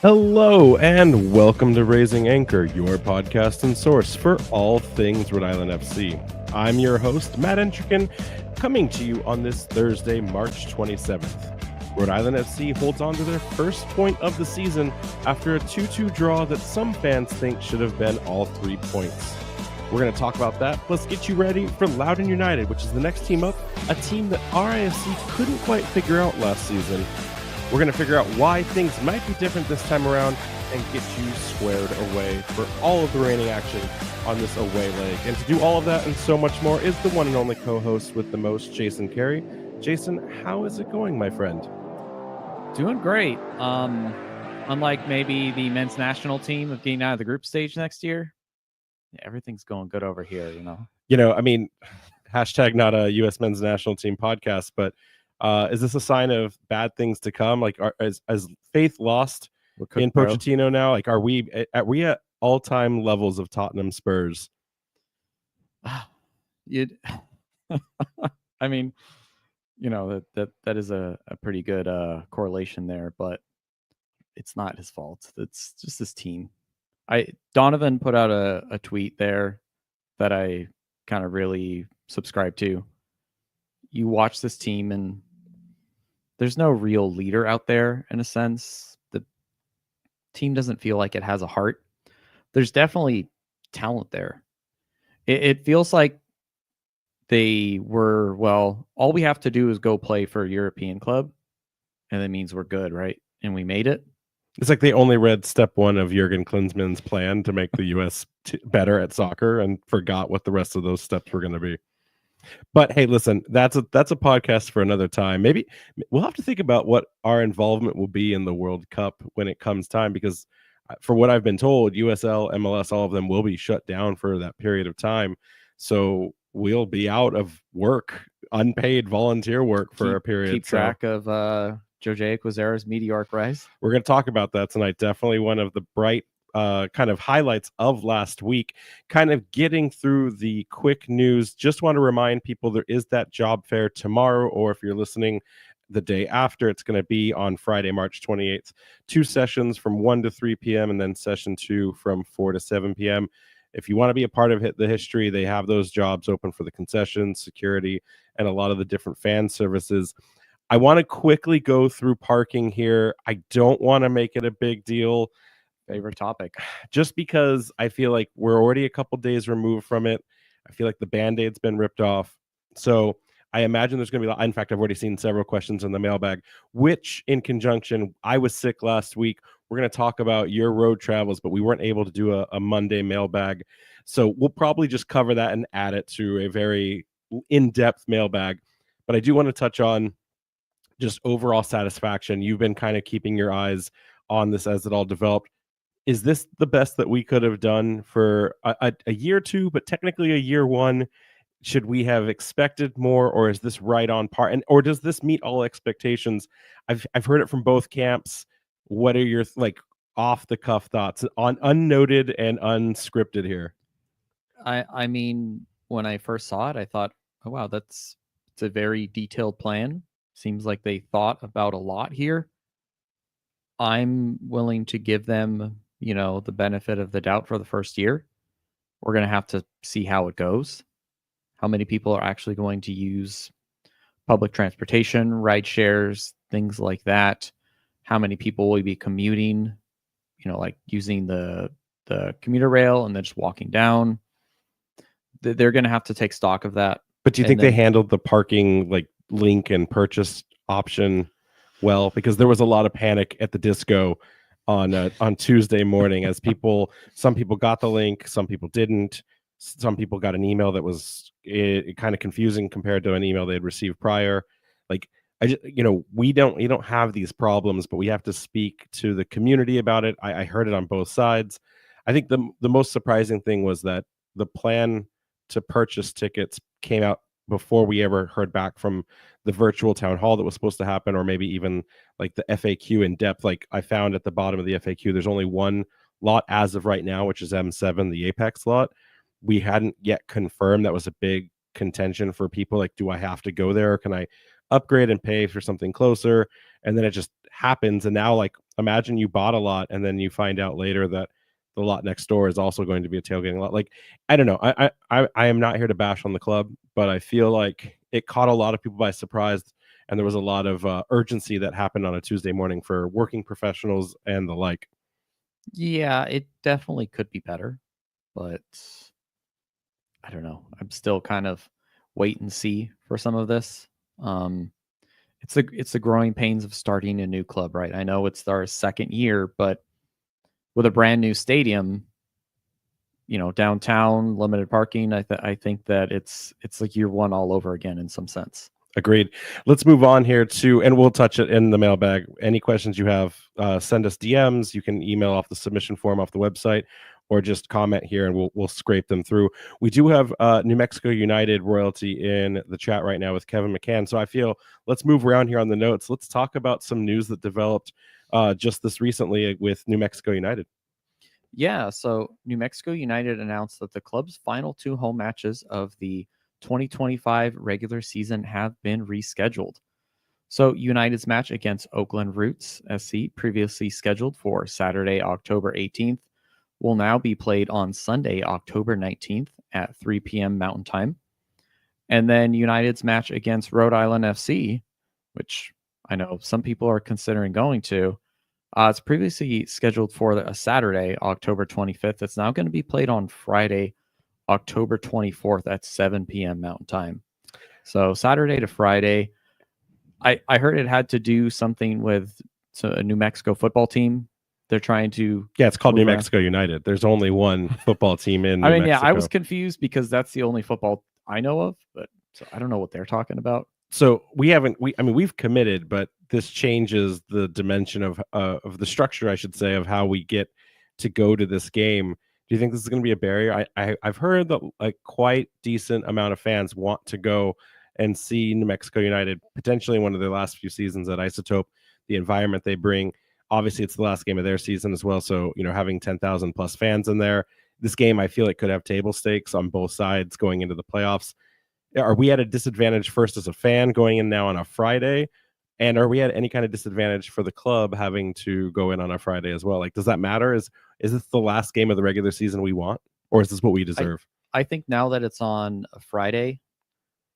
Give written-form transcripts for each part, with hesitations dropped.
Hello and welcome to Raising Anchor, your podcast and source for all things Rhode Island FC. I'm your host, Matt Entrican, coming to you on this Thursday, March 27th. Rhode Island FC holds on to their first point of the season after a 2-2 draw that some fans think should have been all 3 points. We're going to talk about that. Let's get you ready for Loudoun United, which is the next team up, a team that RIFC couldn't quite figure out last season. We're going to figure out why things might be different this time around and get you squared away for all of the remaining action on this away leg. And to do all of that and so much more is the one and only co-host with the most, Jason Carey. Jason, how is it going, my friend? Doing great. Unlike maybe the men's national team of getting out of the group stage next year, everything's going good over here, I mean, hashtag not a U.S. men's national team podcast, but is this a sign of bad things to come? Like, as faith lost in Pochettino now? Like, are we at all-time levels of Tottenham Spurs? I mean, that is a pretty good correlation there, but it's not his fault. It's just his team. Donovan put out a tweet there that I kind of really subscribe to. You watch this team and there's no real leader out there in a sense. The team doesn't feel like it has a heart. There's definitely talent there. It feels like they were, all we have to do is go play for a European club, and that means we're good, right? And we made it. It's like they only read step one of Jurgen Klinsmann's plan to make the U.S. better at soccer and forgot what the rest of those steps were going to be. But hey, listen, that's a podcast for another time. Maybe we'll have to think about what our involvement will be in the World Cup when it comes time, because for what I've been told, USL, MLS, all of them will be shut down for that period of time. So we'll be out of work, unpaid volunteer work for a period. Keep track of Jose Quazera's meteoric rise. We're going to talk about that tonight. Definitely one of the bright kind of highlights of last week. Kind of getting through the quick news. Just want to remind people there is that job fair tomorrow, or if you're listening the day after, it's going to be on Friday, March 28th. 2 sessions from 1 to 3 p.m. and then session 2 from 4 to 7 p.m. If you want to be a part of the history, they have those jobs open for the concessions, security, and a lot of the different fan services. I want to quickly go through parking here. I don't want to make it a big deal. Favorite topic. Just because I feel like we're already a couple days removed from it. I feel like the Band-Aid's been ripped off. So I imagine there's going to be, in fact, I've already seen several questions in the mailbag, which in conjunction, I was sick last week. We're going to talk about your road travels, but we weren't able to do a Monday mailbag. So we'll probably just cover that and add it to a very in-depth mailbag. But I do want to touch on just overall satisfaction. You've been kind of keeping your eyes on this as it all developed. Is this the best that we could have done for a year 2, but technically a year 1? Should we have expected more, or is this right on par? Or does this meet all expectations? I've heard it from both camps. What are your off the cuff thoughts on unnoted and unscripted here? I mean, when I first saw it, I thought, oh wow, it's a very detailed plan. Seems like they thought about a lot here. I'm willing to give them the benefit of the doubt for the first year. We're going to have to see how it goes. How many people are actually going to use public transportation, ride shares, things like that? How many people will be commuting, like using the commuter rail and then just walking down? They're going to have to take stock of that. But do you think they handled the parking link and purchase option well? Because there was a lot of panic at the disco on Tuesday morning as some people got the link, some people didn't. Some people got an email that was kind of confusing compared to an email they had received prior. We don't have these problems, but we have to speak to the community about it. I heard it on both sides. I think the most surprising thing was that the plan to purchase tickets came out before we ever heard back from the virtual town hall that was supposed to happen, or maybe even the FAQ in depth. I found at the bottom of the FAQ, there's only one lot as of right now, which is M7, the Apex lot. We hadn't yet confirmed. That was a big contention for people. Do I have to go there, or can I upgrade and pay for something closer? And then it just happens. And now, like, imagine you bought a lot and then you find out later that the lot next door is also going to be a tailgating lot. Like, I don't know. I am not here to bash on the club, but I feel like it caught a lot of people by surprise, and there was a lot of urgency that happened on a Tuesday morning for working professionals and the like. Yeah, it definitely could be better, but I don't know. I'm still kind of wait and see for some of this. It's the growing pains of starting a new club, right? I know it's our second year, but with a brand new stadium, downtown, limited parking, I think that it's like year one all over again in some sense. Agreed. Let's move on here and we'll touch it in the mailbag. Any questions you have, send us DMs. You can email off the submission form off the website, or just comment here and we'll scrape them through. We do have New Mexico United royalty in the chat right now with Kevin McCann. So I feel let's move around here on the notes. Let's talk about some news that developed just this recently with New Mexico United. Yeah, so New Mexico United announced that the club's final 2 home matches of the 2025 regular season have been rescheduled. So United's match against Oakland Roots SC, previously scheduled for Saturday, October 18th, will now be played on Sunday, October 19th at 3 p.m. Mountain Time. And then United's match against Rhode Island FC, which I know some people are considering going to, it's previously scheduled for a Saturday, October 25th. It's now going to be played on Friday, October 24th at 7 p.m. Mountain Time. So Saturday to Friday. I heard it had to do something with a New Mexico football team. They're trying to... Yeah, it's called New Mexico United. There's only one football team in New Mexico. Yeah, I was confused because that's the only football I know of, but so I don't know what they're talking about. So we've committed, but this changes the dimension of the structure, I should say, of how we get to go to this game. Do you think this is going to be a barrier? I've heard that a quite decent amount of fans want to go and see New Mexico United, potentially one of their last few seasons at Isotope, the environment they bring. Obviously, it's the last game of their season as well. So, having 10,000 plus fans in there, this game, I feel like could have table stakes on both sides going into the playoffs. Are we at a disadvantage first as a fan going in now on a Friday? And are we at any kind of disadvantage for the club having to go in on a Friday as well? Like, does that matter? Is this the last game of the regular season we want? Or is this what we deserve? I think now that it's on a Friday,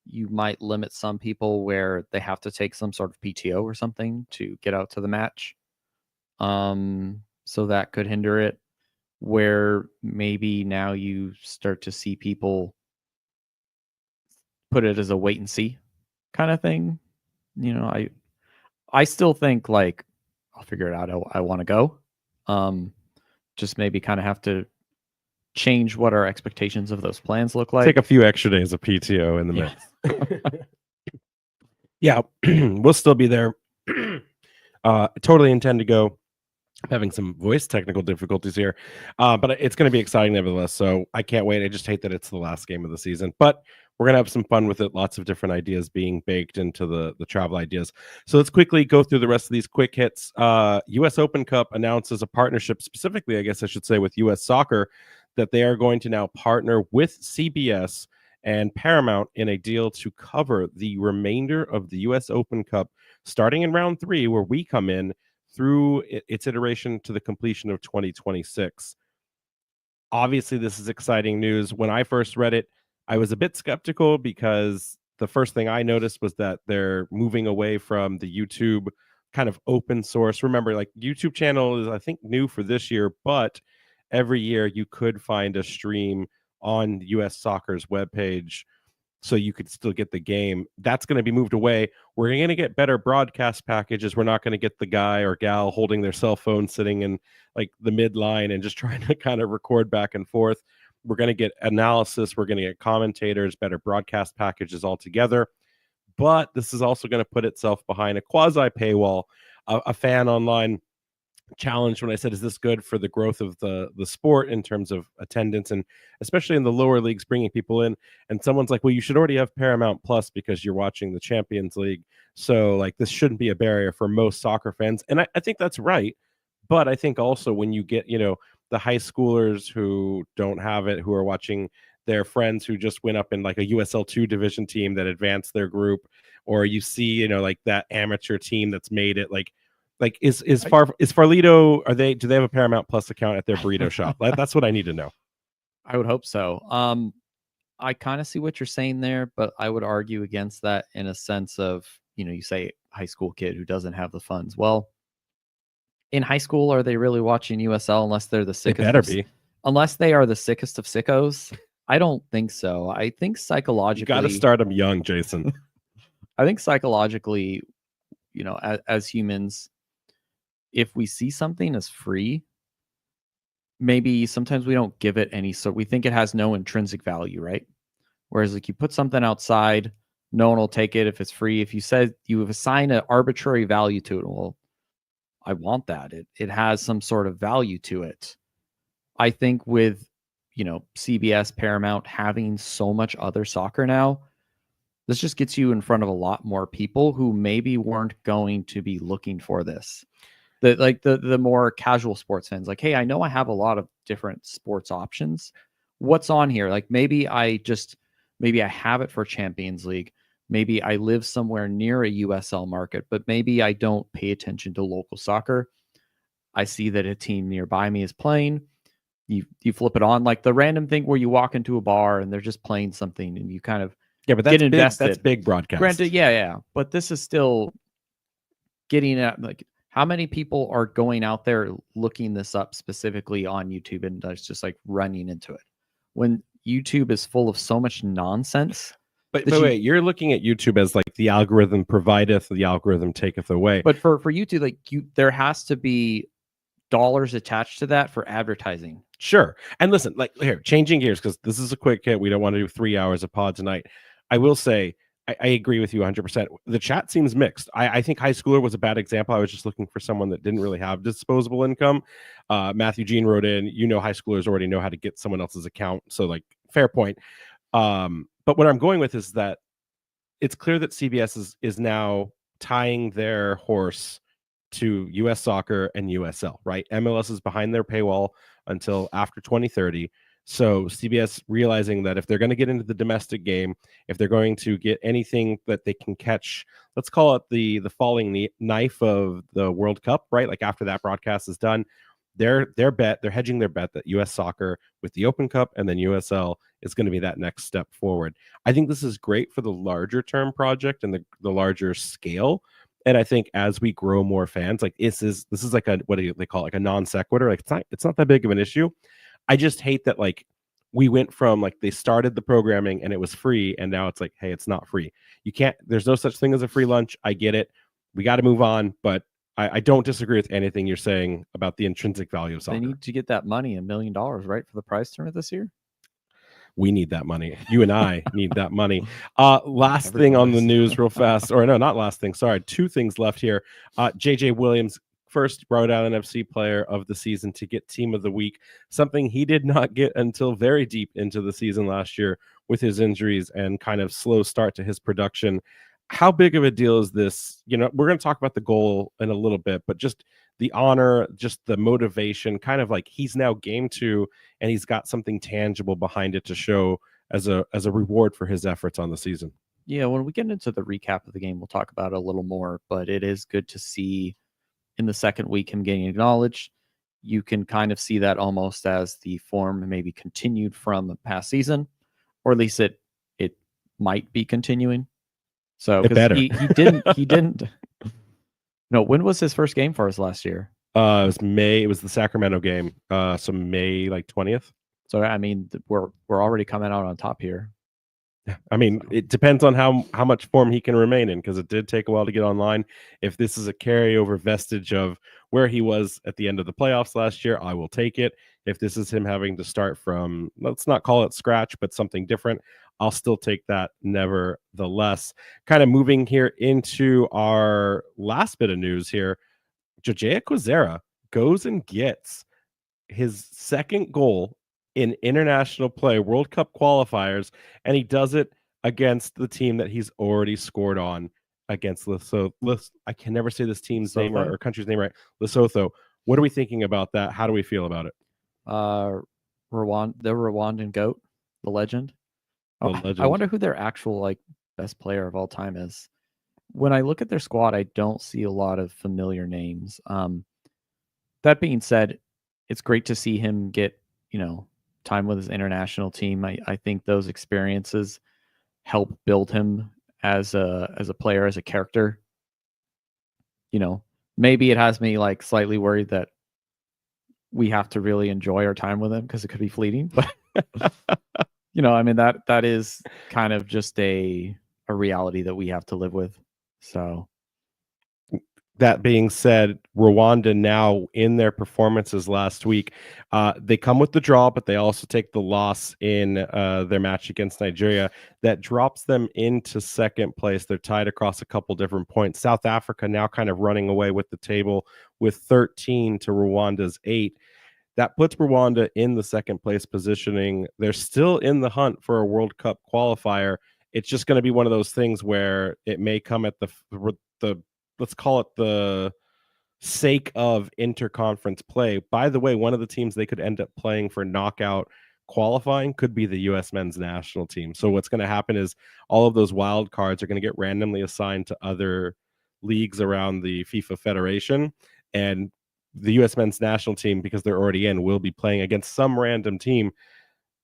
you might limit some people where they have to take some sort of PTO or something to get out to the match. So that could hinder it, where maybe now you start to see people put it as a wait and see kind of thing. I still think like I'll figure it out. I want to go. Just maybe kind of have to change what our expectations of those plans look like. Take a few extra days of PTO in the mix. Yeah, we'll still be there. Totally intend to go. I'm having some voice technical difficulties here, but it's going to be exciting nevertheless. So I can't wait. I just hate that it's the last game of the season, but we're going to have some fun with it. Lots of different ideas being baked into the travel ideas. So let's quickly go through the rest of these quick hits. US Open Cup announces a partnership, specifically, I guess I should say, with US Soccer, that they are going to now partner with CBS and Paramount in a deal to cover the remainder of the US Open Cup, starting in round 3, where we come in through its iteration to the completion of 2026. Obviously, this is exciting news. When I first read it, I was a bit skeptical because the first thing I noticed was that they're moving away from the YouTube kind of open source. Remember, like, YouTube channel is, I think, new for this year, but every year you could find a stream on US Soccer's webpage so you could still get the game. That's going to be moved away. We're going to get better broadcast packages. We're not going to get the guy or gal holding their cell phone sitting in like the midline and just trying to kind of record back and forth. We're going to get analysis. We're going to get commentators, better broadcast packages altogether. But this is also going to put itself behind a quasi paywall. A fan online challenged when I said, is this good for the growth of the sport in terms of attendance, and especially in the lower leagues, bringing people in? And someone's like, well, you should already have Paramount Plus because you're watching the Champions League. So like, this shouldn't be a barrier for most soccer fans. And I think that's right. But I think also when you get, the high schoolers who don't have it, who are watching their friends who just went up in like a USL2 division team that advanced their group, or you see, like that amateur team that's made it, like, Like is Farlito, do they have a Paramount Plus account at their burrito shop? That's what I need to know. I would hope so. I kind of see what you're saying there, but I would argue against that in a sense of, you say high school kid who doesn't have the funds. Well, in high school, are they really watching USL unless they're the sickest? They better be. Unless they are the sickest of sickos. I don't think so. I think psychologically, you got to start them young, Jason. I think psychologically, as humans, if we see something as free, maybe sometimes we don't give it any, so we think it has no intrinsic value, right? Whereas like you put something outside, no one will take it if it's free. If you said you assign an arbitrary value to it, well, I want that. It has some sort of value to it. I think with, CBS, Paramount having so much other soccer now, this just gets you in front of a lot more people who maybe weren't going to be looking for this. The more casual sports fans, like, hey, I know I have a lot of different sports options. What's on here? Like maybe I have it for Champions League. Maybe I live somewhere near a USL market, but maybe I don't pay attention to local soccer. I see that a team nearby me is playing. You flip it on, like the random thing where you walk into a bar and they're just playing something and you kind of but that's get invested. That's big broadcast. Granted, yeah. But this is still getting at like how many people are going out there looking this up specifically on YouTube and it's just like running into it when YouTube is full of so much nonsense. But wait, you're looking at YouTube as like the algorithm provideth, the algorithm taketh away. But for YouTube, like there has to be dollars attached to that for advertising. Sure. And listen, like here, changing gears, because this is a quick hit. We don't want to do 3 hours of pod tonight. I will say, I agree with you 100%. The chat seems mixed. I think high schooler was a bad example. I was just looking for someone that didn't really have disposable income. Matthew Jean wrote in, high schoolers already know how to get someone else's account. So like, fair point. But what I'm going with is that it's clear that CBS is now tying their horse to US soccer and USL, right? MLS is behind their paywall until after 2030. So CBS realizing that if they're going to get into the domestic game, if they're going to get anything that they can catch, let's call it the falling knife of the World Cup, right? Like after that broadcast is done, they're hedging their bet that US soccer with the Open Cup and then USL is going to be that next step forward. I think this is great for the larger term project and the larger scale. And I think as we grow more fans, like this is like a, what do they call it? Like a non sequitur. Like it's not that big of an issue. I just hate that like we went from like they started the programming and it was free and now it's like, hey, it's not free. There's no such thing as a free lunch. I get it. We got to move on, but I don't disagree with anything you're saying about the intrinsic value of soccer. They need to get that money, $1 million, right, for the prize tournament this year. We need that money. You and I need that money. Last thing on the news real fast, or no, not last thing. Sorry. 2 things left here. JJ Williams, first Rhode Island FC player of the season to get team of the week, something he did not get until very deep into the season last year with his injuries and kind of slow start to his production. How big of a deal is this? We're going to talk about the goal in a little bit, but just the honor, just the motivation, kind of like he's now game 2 and he's got something tangible behind it to show as a reward for his efforts on the season. Yeah, when we get into the recap of the game, we'll talk about it a little more, but it is good to see in the second week him getting acknowledged. You can kind of see that almost as the form maybe continued from the past season, or at least it might be continuing. So he didn't. No, when was his first game for us last year? It was May. It was the Sacramento game. So May like 20th. So I mean, we're already coming out on top here. I mean, it depends on how much form he can remain in, because it did take a while to get online. If this is a carryover vestige of where he was at the end of the playoffs last year, I will take it. If this is him having to start from, let's not call it scratch, but something different, I'll still take that nevertheless. Kind of moving here into our last bit of news here. Jojea Quezera goes and gets his second goal in international play, World Cup qualifiers, and he does it against the team that he's already scored on against Lesotho. I can never say this team's name or country's name right. Lesotho. What are we thinking about that? How do we feel about it? The Rwandan goat, the legend. I wonder who their actual like best player of all time is. when I look at their squad, I don't see a lot of familiar names. That being said, it's great to see him get, time with his international team. I think those experiences help build him as a player, as a character. Maybe it has me like slightly worried that we have to really enjoy our time with him because it could be fleeting. But that is kind of just a reality that we have to live with. So that being said, Rwanda now in their performances last week, they come with the draw, but they also take the loss in their match against Nigeria. That drops them into second place. They're tied across a couple different points. South Africa now kind of running away with the table with 13 to Rwanda's 8. That puts Rwanda in the second place positioning. They're still in the hunt for a World Cup qualifier. It's just going to be one of those things where it may come at the let's call it the sake of interconference play. By the way, one of the teams they could end up playing for knockout qualifying could be the U.S. men's national team. So what's going to happen is all of those wild cards are going to get randomly assigned to other leagues around the FIFA Federation, and the U.S. men's national team, because they're already in, will be playing against some random team.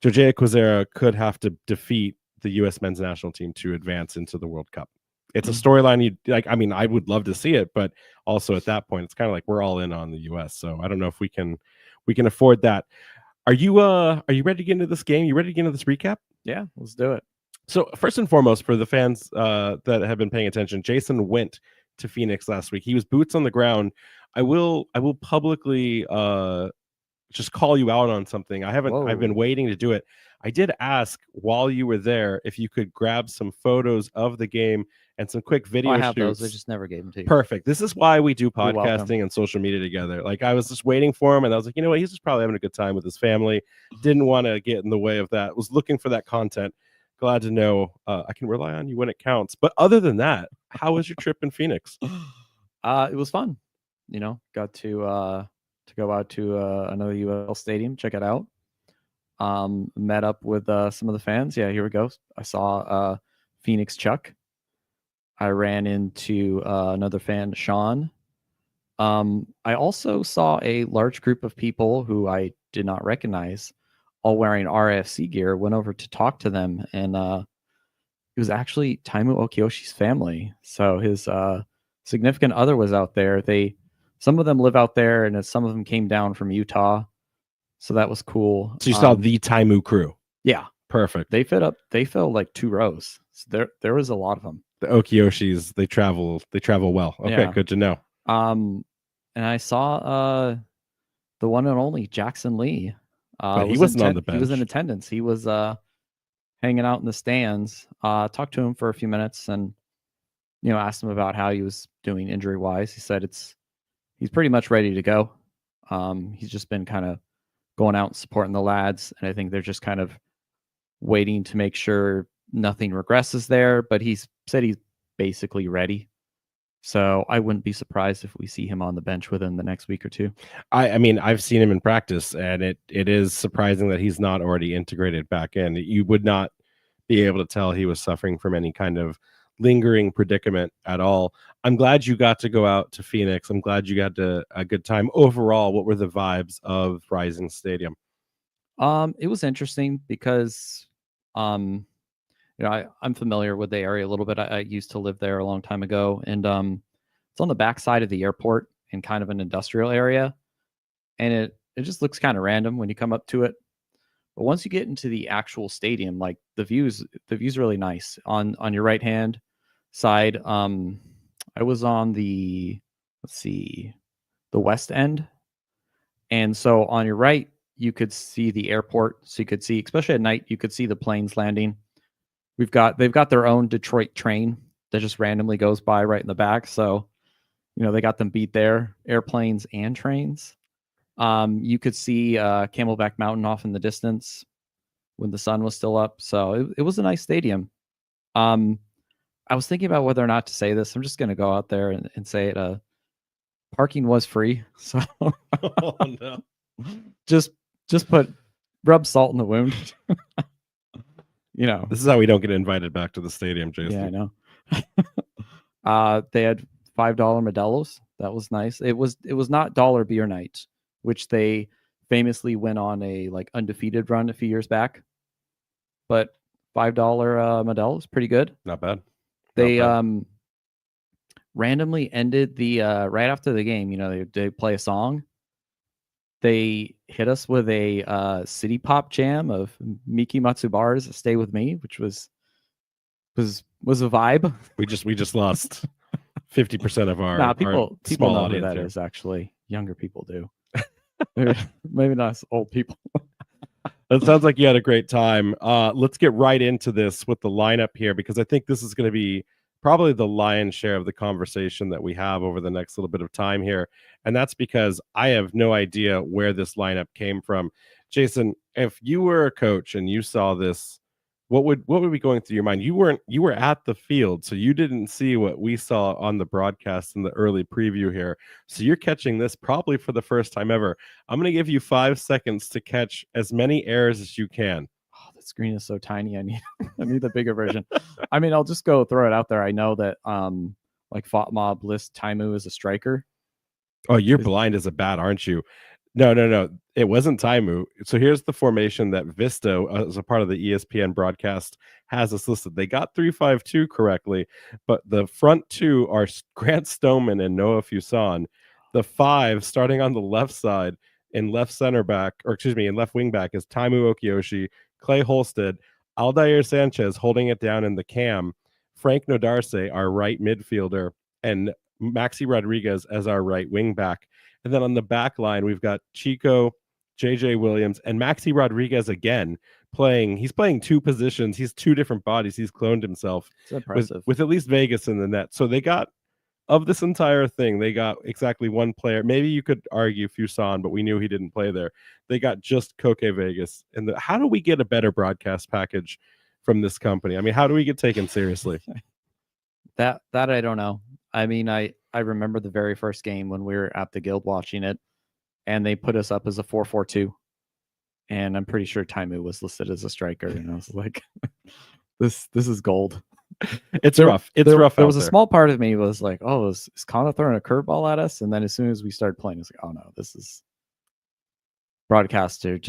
Georgia Quezera could have to defeat the U.S. men's national team to advance into the World Cup. It's a storyline you like. I mean, I would love to see it, but also at that point, it's kind of like we're all in on the U.S. So I don't know if we can afford that. Are you ready to get into this game? You ready to get into this recap? Yeah, let's do it. So first and foremost, for the fans that have been paying attention, Jason went to Phoenix last week. He was boots on the ground. I will publicly just call you out on something. I've been waiting to do it. I did ask while you were there if you could grab some photos of the game and some quick video I have shoots. those. I just never gave them to you. Perfect. This is why we do podcasting and social media together. Like, I was just waiting for him, and I was like, you know what? He's just probably having a good time with his family. Didn't want to get in the way of that. Was looking for that content. Glad to know I can rely on you when it counts. But other than that, how was your trip in Phoenix? It was fun. Got to go out to another UL stadium, check it out. Met up with some of the fans. Yeah, here we go. I saw Phoenix Chuck. I ran into another fan, Sean. I also saw a large group of people who I did not recognize, all wearing RIFC gear. Went over to talk to them, and it was actually Taimu Okiyoshi's family. So his significant other was out there. Some of them live out there, and some of them came down from Utah. So that was cool. So you saw the Taimu crew. Yeah. Perfect. They filled like 2 rows. So there was a lot of them. The Okiyoshis, they travel well. Okay, yeah. Good to know. And I saw the one and only Jackson Lee. But he wasn't on the bench. He was in attendance. He was hanging out in the stands. Talked to him for a few minutes and asked him about how he was doing injury wise. He said he's pretty much ready to go. He's just been kind of going out and supporting the lads, and I think they're just kind of waiting to make sure nothing regresses there, but he's said he's basically ready. So I wouldn't be surprised if we see him on the bench within the next week or two. I mean, I've seen him in practice, and it is surprising that he's not already integrated back in. You would not be able to tell he was suffering from any kind of lingering predicament at all. I'm glad you got to go out to Phoenix. I'm glad you got a good time. Overall, what were the vibes of Rising Stadium? It was interesting because I'm familiar with the area a little bit. I used to live there a long time ago, and it's on the backside of the airport in kind of an industrial area, and it just looks kind of random when you come up to it. But once you get into the actual stadium, like the view's really nice. On your right hand side, I was on the west end, and so on your right you could see the airport. So you could see, especially at night, you could see the planes landing. They've got their own Detroit train that just randomly goes by right in the back. So, they got them beat there, airplanes and trains. You could see Camelback Mountain off in the distance when the sun was still up. So it was a nice stadium. I was thinking about whether or not to say this. I'm just going to go out there and say it. Parking was free. So oh, no. Just rub salt in the wound. This is how we don't get invited back to the stadium, Jason. Yeah, I know. They had $5 Modelo's. That was nice. It was not dollar beer night, which they famously went on a like undefeated run a few years back. But $5 Modelo's pretty good. Not bad. They randomly ended the right after the game. You know, they play a song. They hit us with a city pop jam of Miki Matsubara's "Stay with Me," which was a vibe. We just lost 50% of our people small know audience who that here. is. Actually, younger people do. Maybe not us old people. It sounds like you had a great time. Let's get right into this with the lineup here, because I think this is going to be probably the lion's share of the conversation that we have over the next little bit of time here. And that's because I have no idea where this lineup came from. Jason, if you were a coach and you saw this, what would be going through your mind? You were at the field, so you didn't see what we saw on the broadcast in the early preview here. So you're catching this probably for the first time ever. I'm going to give you 5 seconds to catch as many errors as you can. Oh, the screen is so tiny. I need the bigger version. I mean, I'll just go throw it out there. I know that like FOTMob lists Taimu as a striker. Oh, you're blind as a bat, aren't you? No. It wasn't Taimu. So here's the formation that Vista, as a part of the ESPN broadcast, has us listed. They got 3-5-2 correctly, but the front two are Grant Stoneman and Noah Fuson. The 5 starting on the left side in left center back, or excuse me, in left wing back is Taimu Okiyoshi, Clay Holstead, Aldair Sanchez holding it down in the cam, Frank Nodarse, our right midfielder, and Maxi Rodriguez as our right wing back. And then on the back line, we've got Chico, JJ Williams, and Maxi Rodriguez again playing. He's playing 2 positions. He's 2 different bodies. He's cloned himself with at least Vegas in the net. So they got, of this entire thing, they got exactly 1 player. Maybe you could argue Fuson, but we knew he didn't play there. They got just Koke Vegas. And how do we get a better broadcast package from this company? I mean, how do we get taken seriously? That I don't know. I mean, I remember the very first game when we were at the Guild watching it, and they put us up as a 4-4-2, and I'm pretty sure Taimu was listed as a striker, and I was like, this is gold. It's rough. It's rough. There was a small part of me was like, oh, is Kana throwing a curveball at us? And then as soon as we started playing, it's like, oh no, this is broadcaster.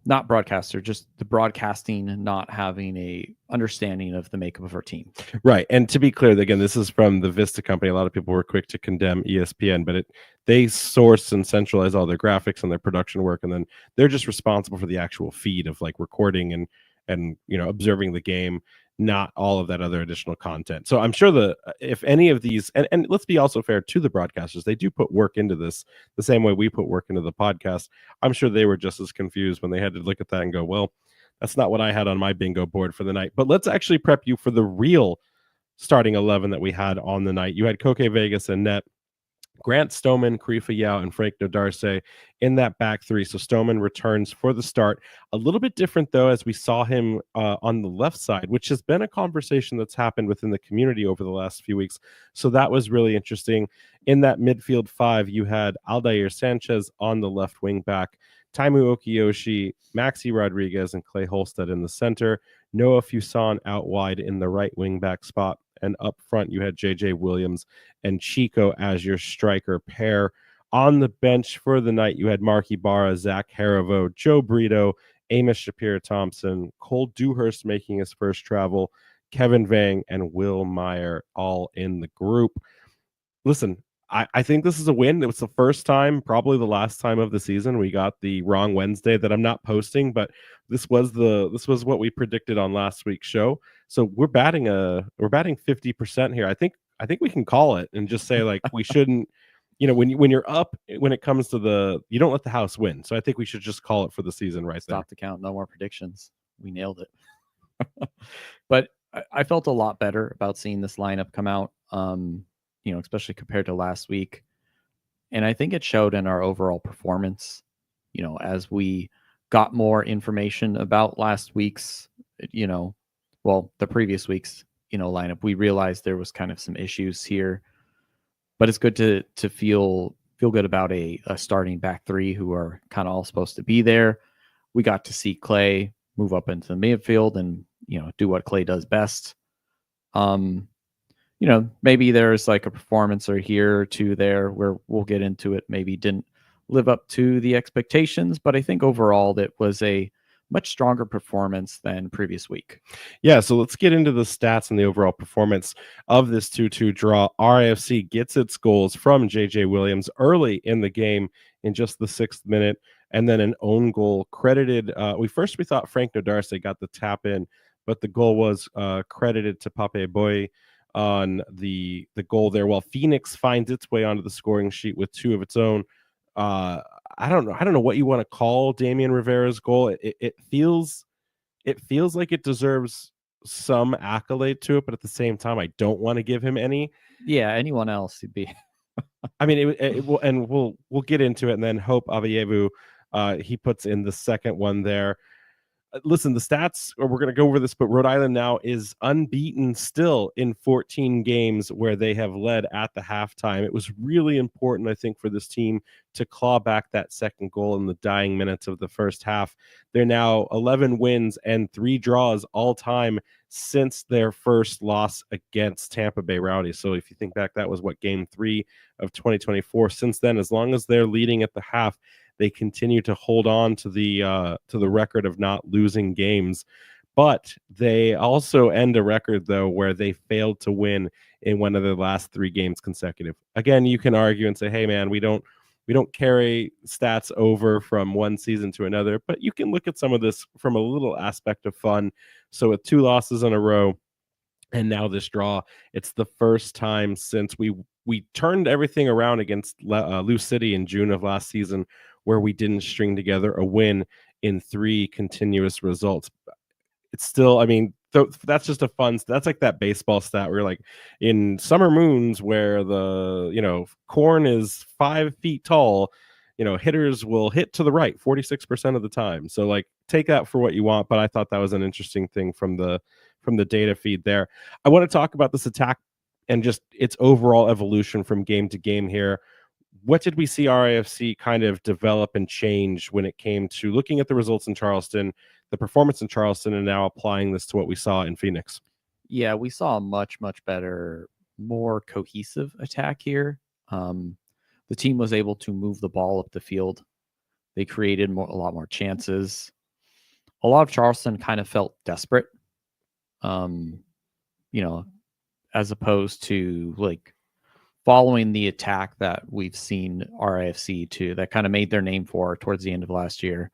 Not broadcaster, just the broadcasting not having a understanding of the makeup of our team. Right. And to be clear, again, this is from the Vista company. A lot of people were quick to condemn ESPN, but they source and centralize all their graphics and their production work, and then they're just responsible for the actual feed of like recording and observing the game, not all of that other additional content. So I'm sure if any of these, and let's be also fair to the broadcasters, they do put work into this the same way we put work into the podcast. I'm sure they were just as confused when they had to look at that and go, well, that's not what I had on my bingo board for the night. But let's actually prep you for the real starting 11 that we had on the night. You had Koke Vegas and net, Grant Stoneman, Karifa Yao, and Frank Nodarse in that back 3. So Stoneman returns for the start. A little bit different, though, as we saw him on the left side, which has been a conversation that's happened within the community over the last few weeks. So that was really interesting. In that midfield 5, you had Aldair Sanchez on the left wing back, Taimu Okiyoshi, Maxi Rodriguez, and Clay Holstead in the center, Noah Fuson out wide in the right wing back spot. And up front, you had JJ Williams and Chico as your striker pair. On the bench for the night, you had Mark Ibarra, Zach Harivo, Joe Brito, Amos Shapiro-Thompson, Cole Dewhurst making his first travel, Kevin Vang, and Will Meyer all in the group. Listen, I think this is a win. It was the first time, probably the last time of the season, we got the wrong Wednesday that I'm not posting, but this was what we predicted on last week's show. So we're batting 50% here. I think we can call it and just say like we shouldn't, when you're up, when it comes to you don't let the house win. So I think we should just call it for the season right there. Stop the count. No more predictions. We nailed it. But I felt a lot better about seeing this lineup come out. Especially compared to last week. And I think it showed in our overall performance, as we got more information about last week's, the previous week's, lineup. We realized there was kind of some issues here, but it's good to feel good about a starting back 3 who are kind of all supposed to be there. We got to see Clay move up into the midfield and, do what Clay does best. maybe there's like a performance or here or two there where we'll get into it. Maybe didn't live up to the expectations, but I think overall that was a much stronger performance than previous week. Yeah, so let's get into the stats and the overall performance of this 2-2 draw. RIFC gets its goals from JJ Williams early in the game in just the 6th minute, and then an own goal credited. We thought Frank Nodarse got the tap in, but the goal was credited to Pape Boy on the goal there, while Phoenix finds its way onto the scoring sheet with 2 of its own. I don't know what you want to call Damian Rivera's goal. It feels like it deserves some accolade to it, but at the same time, I don't want to give him any. Yeah, anyone else would be. I mean, it will, and we'll get into it, and then Hope Avayevu, he puts in the second one there. Listen, the stats, or we're going to go over this, but Rhode Island now is unbeaten still in 14 games where they have led at the halftime. It was really important, I think, for this team to claw back that second goal in the dying minutes of the first half. They're now 11 wins and 3 draws all time since their first loss against Tampa Bay Rowdy. So if you think back, that was game 3 of 2024. Since then, as long as they're leading at the half, they continue to hold on to the record of not losing games. But they also end a record, though, where they failed to win in one of their last 3 games consecutive. Again, you can argue and say, hey, man, we don't carry stats over from one season to another, but you can look at some of this from a little aspect of fun. So with 2 losses in a row and now this draw, it's the first time since we turned everything around against Lou City in June of last season, where we didn't string together a win in 3 continuous results. It's still, I mean, that's just a fun, that's like that baseball stat where like in summer moons where the, corn is 5 feet tall, hitters will hit to the right 46% of the time. So like take that for what you want. But I thought that was an interesting thing from the data feed there. I want to talk about this attack and just its overall evolution from game to game here. What did we see RIFC kind of develop and change when it came to looking at the results in Charleston, the performance in Charleston, and now applying this to what we saw in Phoenix? Yeah, we saw a much, much better, more cohesive attack here. The team was able to move the ball up the field. They created a lot more chances. A lot of Charleston kind of felt desperate, as opposed to like following the attack that we've seen RIFC to, that kind of made their name for towards the end of last year.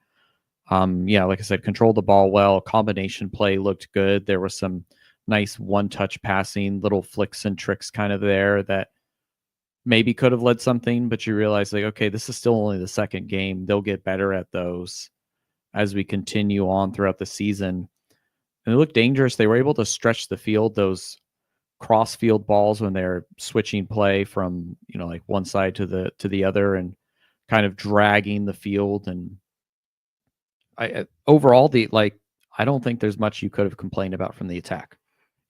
Like I said, controlled the ball well. Combination play looked good. There was some nice one-touch passing, little flicks and tricks kind of there that maybe could have led something, but you realize like, okay, this is still only the second game. They'll get better at those as we continue on throughout the season. And they look dangerous. They were able to stretch the field, those cross field balls when they're switching play from, like one side to the other and kind of dragging the field. And overall, I don't think there's much you could have complained about from the attack.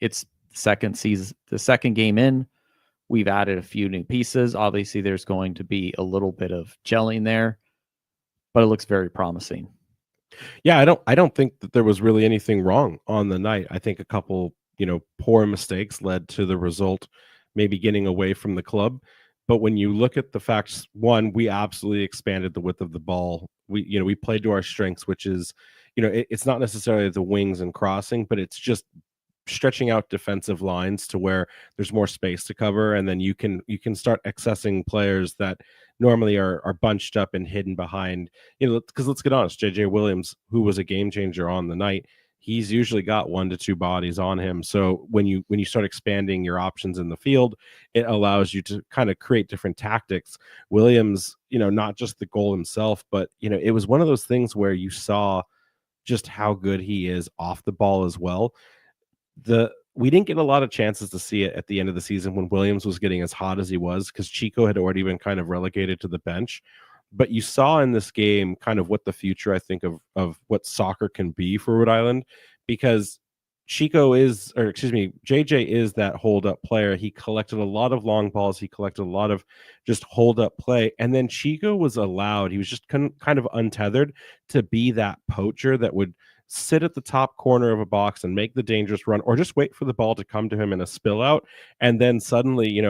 It's the second game in. We've added a few new pieces. Obviously, there's going to be a little bit of gelling there, but it looks very promising. Yeah, I don't think that there was really anything wrong on the night. I think a couple, poor mistakes led to the result maybe getting away from the club. But when you look at the facts, one, we absolutely expanded the width of the ball. We played to our strengths, which is, it's not necessarily the wings and crossing, but it's just stretching out defensive lines to where there's more space to cover, and then you can start accessing players that normally are bunched up and hidden behind, because let's get honest, JJ Williams, who was a game changer on the night, he's usually got 1 to 2 bodies on him. So when you start expanding your options in the field, it allows you to kind of create different tactics. Williams, not just the goal himself, but it was one of those things where you saw just how good he is off the ball as well. We didn't get a lot of chances to see it at the end of the season when Williams was getting as hot as he was, because Chico had already been kind of relegated to the bench. But you saw in this game kind of what the future, I think, of what soccer can be for Rhode Island, because JJ is that hold-up player. He collected a lot of long balls. He collected a lot of just hold-up play. And then Chico was allowed, he was just kind of untethered to be that poacher that would sit at the top corner of a box and make the dangerous run, or just wait for the ball to come to him in a spill out. And then suddenly,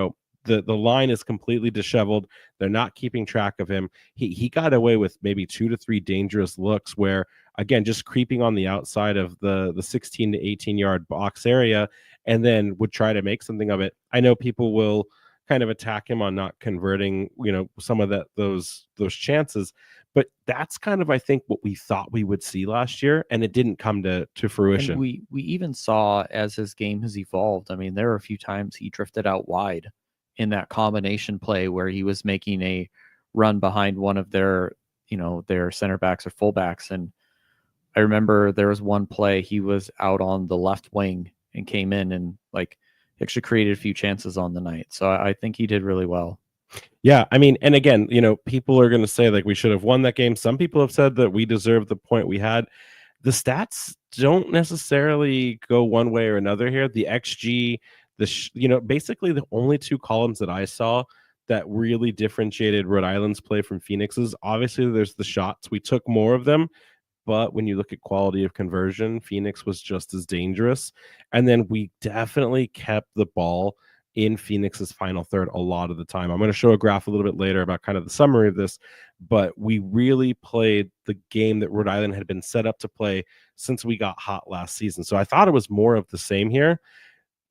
the line is completely disheveled. They're not keeping track of him. He got away with maybe 2 to 3 dangerous looks where, again, just creeping on the outside of the 16 to 18 yard box area, and then would try to make something of it. I know people will kind of attack him on not converting, some of those chances, but that's kind of, I think, what we thought we would see last year, and it didn't come to fruition. And we even saw as his game has evolved. I mean, there were a few times he drifted out wide in that combination play where he was making a run behind one of their center backs or fullbacks. And I remember there was one play he was out on the left wing and came in and actually created a few chances on the night. So I think he did really well. Yeah, I mean, and again, people are going to say we should have won that game. Some people have said that we deserved the point we had. The stats don't necessarily go one way or another here. The XG, basically the only 2 columns that I saw that really differentiated Rhode Island's play from Phoenix's. Obviously, there's the shots. We took more of them, but when you look at quality of conversion, Phoenix was just as dangerous. And then we definitely kept the ball in Phoenix's final third a lot of the time. I'm going to show a graph a little bit later about kind of the summary of this, but we really played the game that Rhode Island had been set up to play since we got hot last season. So I thought it was more of the same here.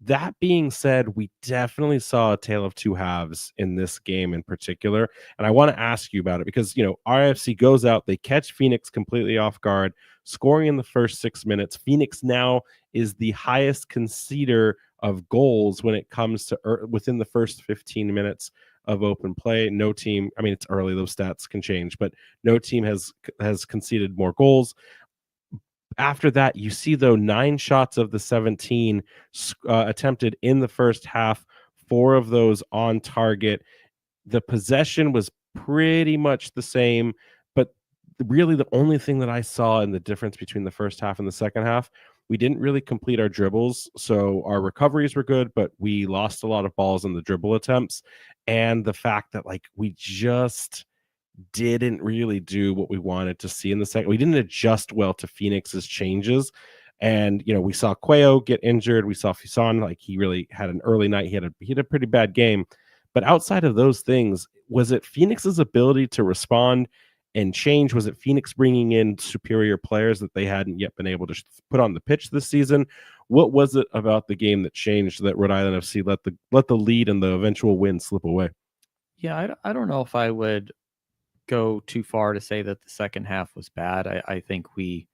That being said, we definitely saw a tale of 2 halves in this game in particular. And I want to ask you about it because, RIFC goes out, they catch Phoenix completely off guard, scoring in the first 6 minutes. Phoenix now is the highest conceder of goals when it comes to within the first 15 minutes of open play. No team, I mean, it's early, those stats can change, but no team has conceded more goals. After that, you see, though, 9 shots of the 17 attempted in the first half, 4 of those on target. The possession was pretty much the same, but really the only thing that I saw in the difference between the first half and the second half, we didn't really complete our dribbles. So our recoveries were good, but we lost a lot of balls in the dribble attempts. And the fact that we just didn't really do what we wanted to see in the second. We didn't adjust well to Phoenix's changes. And, we saw Cuello get injured. We saw Fuson, he really had an early night. He had a pretty bad game. But outside of those things, was it Phoenix's ability to respond and change? Was it Phoenix bringing in superior players that they hadn't yet been able to put on the pitch this season? What was it about the game that changed that Rhode Island FC let the lead and the eventual win slip away? Yeah, I don't know if I would go too far to say that the second half was bad. I think we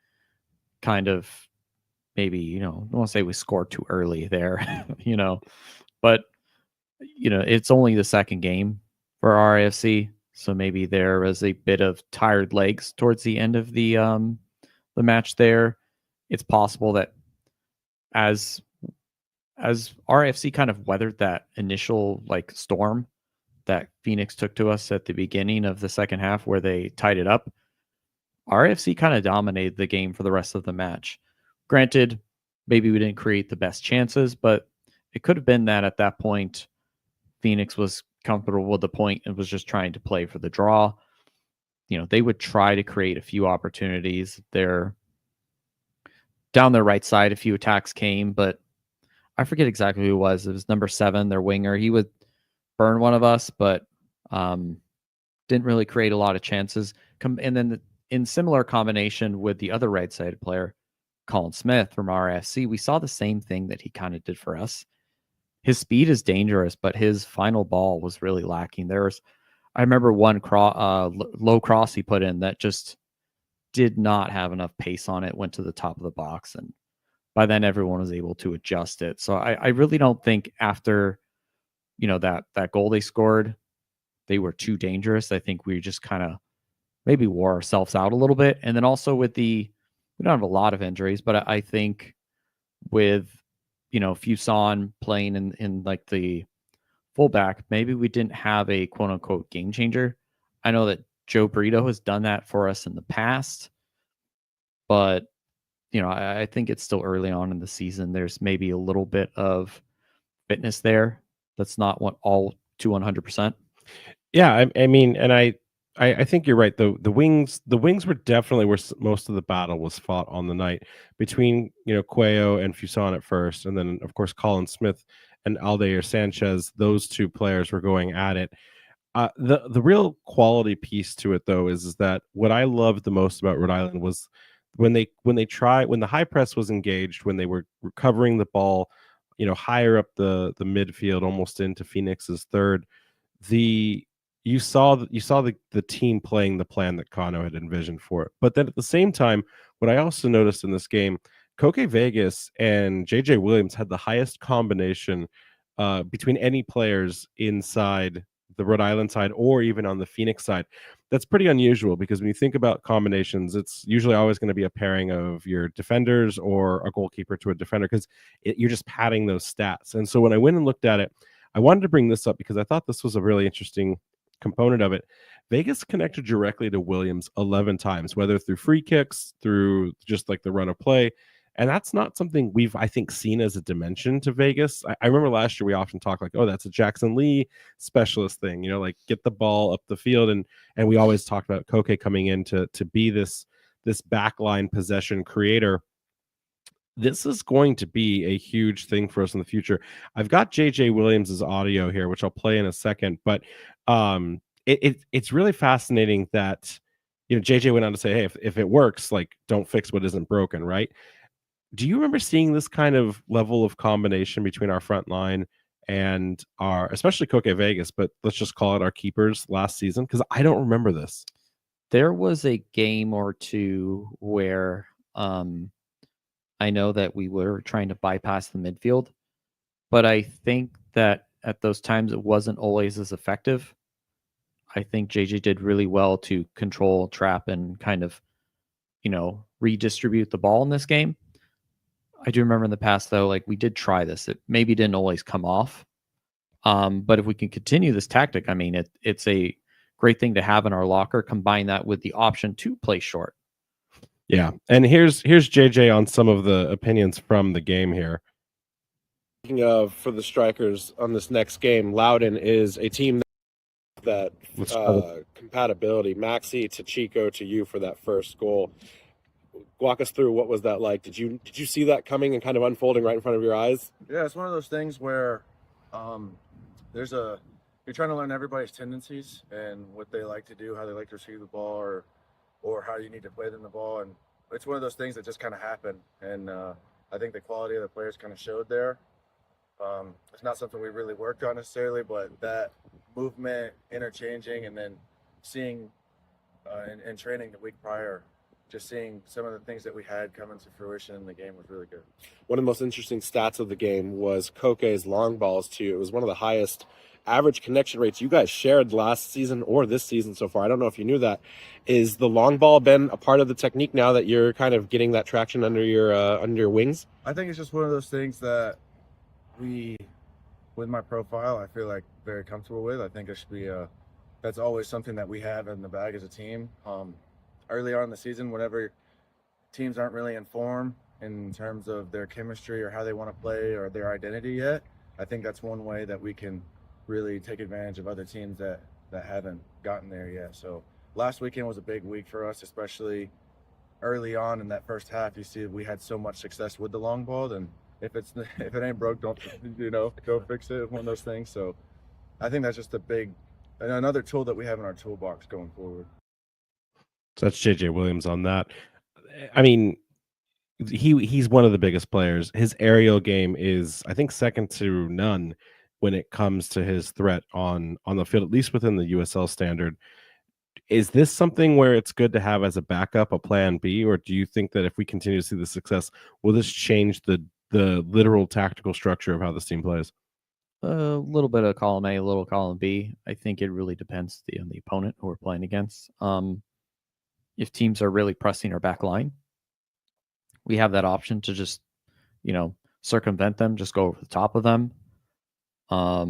kind of maybe, I don't want to say we scored too early there, but it's only the second game for RIFC. So maybe there was a bit of tired legs towards the end of the match there. It's possible that as RIFC kind of weathered that initial storm that Phoenix took to us at the beginning of the second half where they tied it up, RIFC kind of dominated the game for the rest of the match. Granted, maybe we didn't create the best chances, but it could have been that at that point, Phoenix was comfortable with the point and was just trying to play for the draw. They would try to create a few opportunities there. Down their right side, a few attacks came, but I forget exactly who it was. It was number 7, their winger. He would burn one of us, but didn't really create a lot of chances. And then in similar combination with the other right-sided player, Colin Smith from RIFC, we saw the same thing that he kind of did for us. His speed is dangerous, but his final ball was really lacking. I remember one low cross he put in that just did not have enough pace on it, went to the top of the box, and by then everyone was able to adjust it. So I really don't think after that goal they scored, they were too dangerous. I think we just kind of maybe wore ourselves out a little bit. And then also we don't have a lot of injuries, but I think with, Fuson playing in the fullback, maybe we didn't have a quote unquote game changer. I know that Joe Brito has done that for us in the past, but I think it's still early on in the season. There's maybe a little bit of fitness there. That's not all to 100%. Yeah, I mean, and I I think you're right. The wings were definitely where most of the battle was fought on the night between Cuello and Fuson at first, and then of course Colin Smith and Aldair Sanchez. Those two players were going at it. The real quality piece to it though is that what I loved the most about Rhode Island was when the high press was engaged, when they were recovering the ball, higher up the midfield, almost into Phoenix's third. The you saw the team playing the plan that Kano had envisioned for it. But then at the same time, what I also noticed in this game, Koke Vegas and JJ Williams had the highest combination between any players inside the Rhode Island side or even on the Phoenix side. That's pretty unusual because when you think about combinations, it's usually always going to be a pairing of your defenders or a goalkeeper to a defender because you're just padding those stats. And so when I went and looked at it, I wanted to bring this up because I thought this was a really interesting component of it. Vegas connected directly to Williams 11 times, whether through free kicks, through just like the run of play. And that's not something we've, I think, seen as a dimension to Vegas. I remember last year we often talked like, oh, that's a Jackson Lee specialist thing, like get the ball up the field. And we always talked about Koke coming in to be this backline possession creator. This is going to be a huge thing for us in the future. I've got JJ Williams's audio here, which I'll play in a second, but it's really fascinating that JJ went on to say, hey, if it works, like don't fix what isn't broken, right? Do you remember seeing this kind of level of combination between our front line and especially Koke Vegas, but let's just call it our keepers last season? Because I don't remember this. There was a game or two where I know that we were trying to bypass the midfield, but I think that at those times it wasn't always as effective. I think JJ did really well to control, trap, and kind of, redistribute the ball in this game. I do remember in the past, though, like we did try this. It maybe didn't always come off. But if we can continue this tactic, I mean, it's a great thing to have in our locker. Combine that with the option to play short. Yeah, and here's JJ on some of the opinions from the game here. Speaking of, for the strikers on this next game, Loudoun is a team that compatibility. Maxi to Chico to you for that first goal. Walk us through what was that like? Did you see that coming and kind of unfolding right in front of your eyes? Yeah, it's one of those things where you're trying to learn everybody's tendencies and what they like to do, how they like to receive the ball, or how you need to play them the ball. And it's one of those things that just kind of happen. And I think the quality of the players kind of showed there. It's not something we really worked on necessarily, but that movement, interchanging, and then seeing in training the week prior, just seeing some of the things that we had come into fruition in the game was really good. One of the most interesting stats of the game was Koke's long balls to you. It was one of the highest average connection rates you guys shared last season or this season so far. I don't know if you knew that. Is the long ball been a part of the technique now that you're kind of getting that traction under your wings? I think it's just one of those things that with my profile, I feel like very comfortable with. I think it should be that's always something that we have in the bag as a team. Early on in the season, whenever teams aren't really in form in terms of their chemistry or how they want to play or their identity yet, I think that's one way that we can really take advantage of other teams that haven't gotten there yet. So last weekend was a big week for us, especially early on in that first half. You see we had so much success with the long ball, then if it ain't broke, don't go fix it. One of those things. So I think that's just another tool that we have in our toolbox going forward. So that's JJ Williams on that. I mean, he's one of the biggest players. His aerial game is, I think, second to none when it comes to his threat on the field, at least within the USL standard. Is this something where it's good to have as a backup, a plan B, or do you think that if we continue to see the success, will this change the literal tactical structure of how this team plays? A little bit of column A, a little column B. I think it really depends on the opponent who we're playing against. If teams are really pressing our back line, we have that option to just, circumvent them, just go over the top of them. I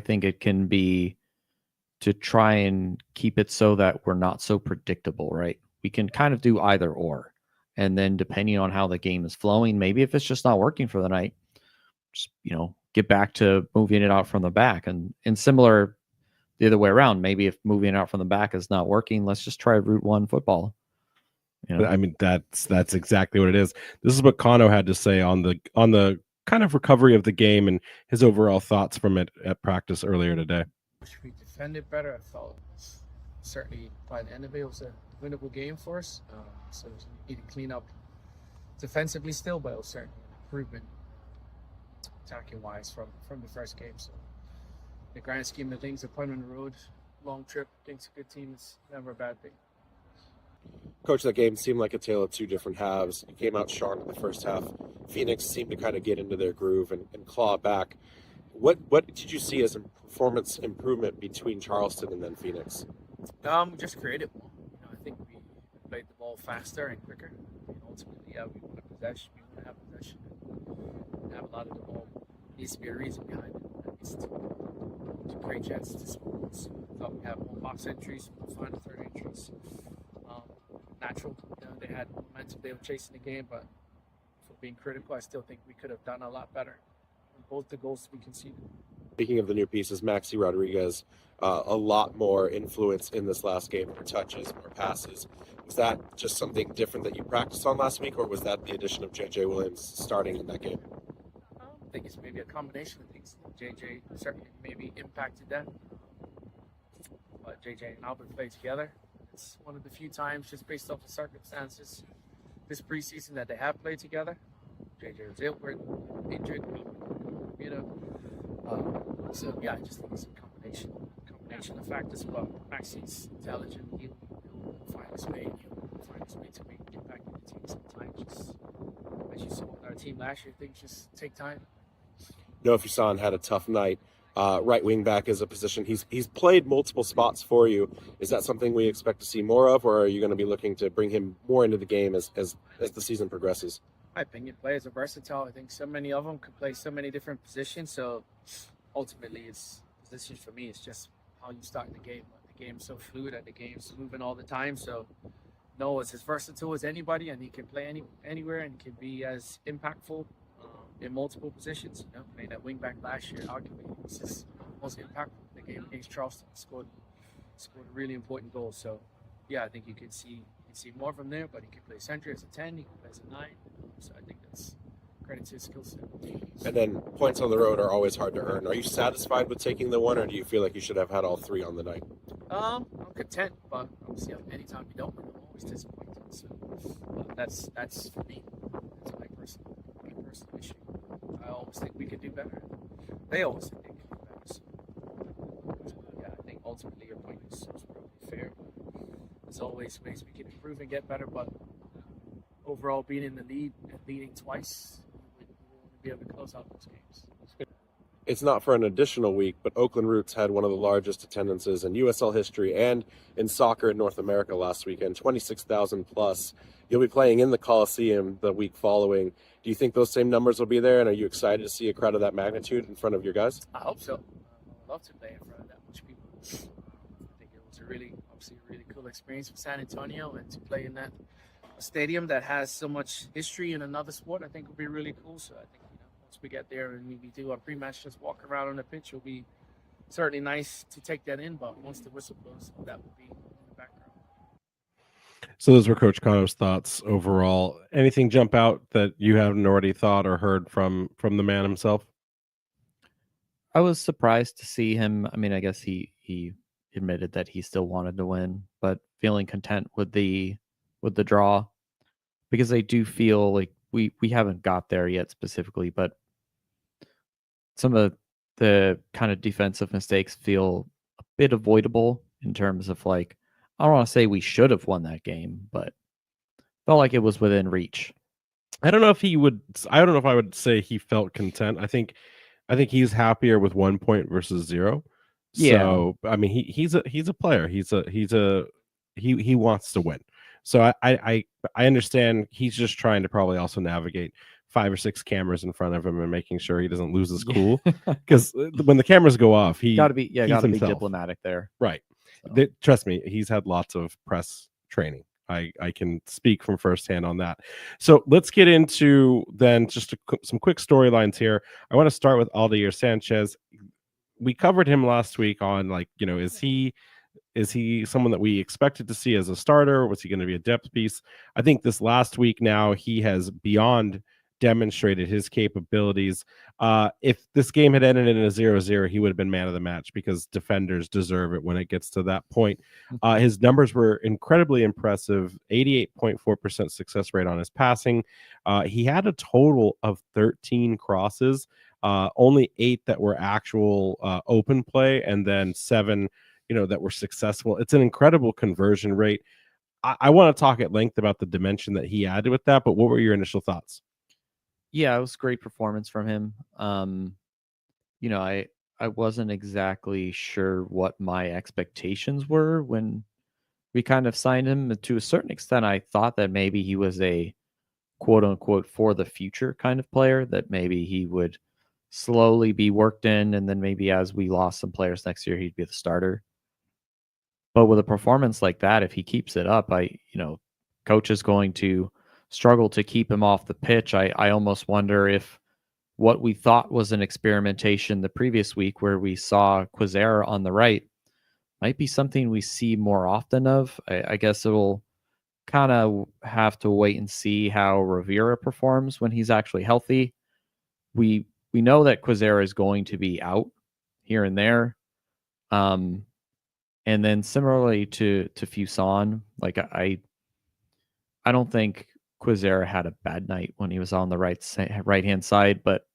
think it can be to try and keep it so that we're not so predictable, right? We can kind of do either or. And then depending on how the game is flowing, maybe if it's just not working for the night, just, get back to moving it out from the back. And similar the other way around. Maybe if moving out from the back is not working, let's just try route one football. I mean, that's exactly what it is. This is what Kano had to say on the kind of recovery of the game and his overall thoughts from it at practice earlier today. We defended better. I felt certainly by the end of it was a winnable game for us. So we need to clean up defensively still, but it was certainly an improvement attacking wise from the first game. So the grand scheme of things, a point on the road, long trip against a good team is never a bad thing. Coach, that game seemed like a tale of two different halves. You came out strong in the first half. Phoenix seemed to kind of get into their groove and claw back. What did you see as a performance improvement between Charleston and then Phoenix? We just created more. I think we played the ball faster and quicker. Ultimately, we want to possession. We want to have possession. And have a lot of the ball. Needs to be a reason behind it. That needs to create chances to score. So I thought we have more box entries, more final third entries. Natural. They had momentum. They were chasing the game, but for being critical, I still think we could have done a lot better on both the goals we conceded. Speaking of the new pieces, Maxi Rodriguez, a lot more influence in this last game, more touches, more passes. Was that just something different that you practiced on last week, or was that the addition of J.J. Williams starting in that game? I think it's maybe a combination of things. J.J. certainly maybe impacted that. But J.J. and Albert played together. It's one of the few times, just based off the circumstances, this preseason that they have played together. JJ was ill, injured, so yeah, I just think it's a combination of factors. But Maxi's intelligent. He'll find his way. He'll find his way to make an impact in the team. Sometimes, just as you saw with our team last year, things just take time. Noah Fuson had a tough night. Right wing back is a position he's played multiple spots for you. Is that something we expect to see more of, or are you going to be looking to bring him more into the game as the season progresses? My opinion, players are versatile. I think so many of them could play so many different positions. So ultimately, it's positions for me. It's just how you start the game. The game's so fluid, and the game's moving all the time. So Noah's as versatile as anybody, and he can play anywhere and can be as impactful in multiple positions. Playing at wing back last year, arguably was his most impactful in the game against Charleston. Scored a really important goal. So yeah, I think you can see more from there, but he can play center as a 10, he can play as a 9. So I think that's credit to his skill set. And then points on the road are always hard to earn. Are you satisfied with taking the one, or do you feel like you should have had all 3 on the night? I'm content, but obviously anytime you don't win, I'm always disappointed. So that's for me. That's my personal issue. I always think we could do better. They always think they could do better. So yeah, I think ultimately your point is probably fair. There's always ways we can improve and get better, but overall being in the lead and leading twice, we won't be able to close out those games. It's not for an additional week, but Oakland Roots had one of the largest attendances in USL history and in soccer in North America last weekend, 26,000 plus. You'll be playing in the Coliseum the week following. Do you think those same numbers will be there, and are you excited to see a crowd of that magnitude in front of your guys? I hope so. I would love to play in front of that much people. I think it was obviously a really cool experience for San Antonio, and to play in that stadium that has so much history in another sport, I think would be really cool. So I think once we get there and we do our pre-match, just walk around on the pitch, it'll be certainly nice to take that in. But once the whistle blows, that will be in the background. So those were Coach Cano's thoughts overall. Anything jump out that you haven't already thought or heard from the man himself? I was surprised to see him. I mean, I guess he admitted that he still wanted to win, but feeling content with the draw, because I do feel like we haven't got there yet specifically, but some of the kind of defensive mistakes feel a bit avoidable in terms of, like, I don't want to say we should have won that game, but felt like it was within reach. I don't know if I would say he felt content. I think he's happier with 1 point versus 0. Yeah. So I mean, he's a player. He wants to win. So I understand he's just trying to probably also navigate 5 or 6 cameras in front of him and making sure he doesn't lose his cool. Because when the cameras go off, gotta be diplomatic there. Right. So. Trust me, he's had lots of press training. I can speak from firsthand on that. So let's get into then just some quick storylines here. I want to start with Aldair Sanchez. we covered him last week on like, is he someone that we expected to see as a starter? Was he going to be a depth piece? I think this last week now he has beyond demonstrated his capabilities. If this game had ended in a 0-0, he would have been man of the match because defenders deserve it when it gets to that point. His numbers were incredibly impressive. 88.4% success rate on his passing. He had a total of 13 crosses, only 8 that were actual open play, and then 7 that were successful. It's an incredible conversion rate. I want to talk at length about the dimension that he added with that, but what were your initial thoughts? Yeah, it was a great performance from him. I wasn't exactly sure what my expectations were when we kind of signed him. To a certain extent, I thought that maybe he was a quote unquote for the future kind of player, that maybe he would slowly be worked in, and then maybe as we lost some players next year, he'd be the starter. But with a performance like that, if he keeps it up, coach is going to struggle to keep him off the pitch. I almost wonder if what we thought was an experimentation the previous week where we saw Quizera on the right might be something we see more often of. I guess it'll kind of have to wait and see how Rivera performs when he's actually healthy. We know that Quizera is going to be out here and there. And then similarly to Fuson, like I don't think Quizera had a bad night when he was on the right hand side, but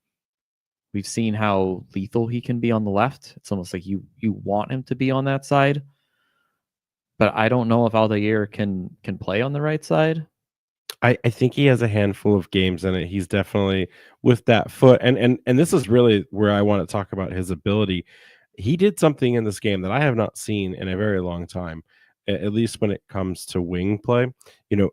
we've seen how lethal he can be on the left. It's almost like you want him to be on that side, but I don't know if Aldair can play on the right side. I think he has a handful of games in it. He's definitely with that foot, and this is really where I want to talk about his ability. He did something in this game that I have not seen in a very long time, at least when it comes to wing play.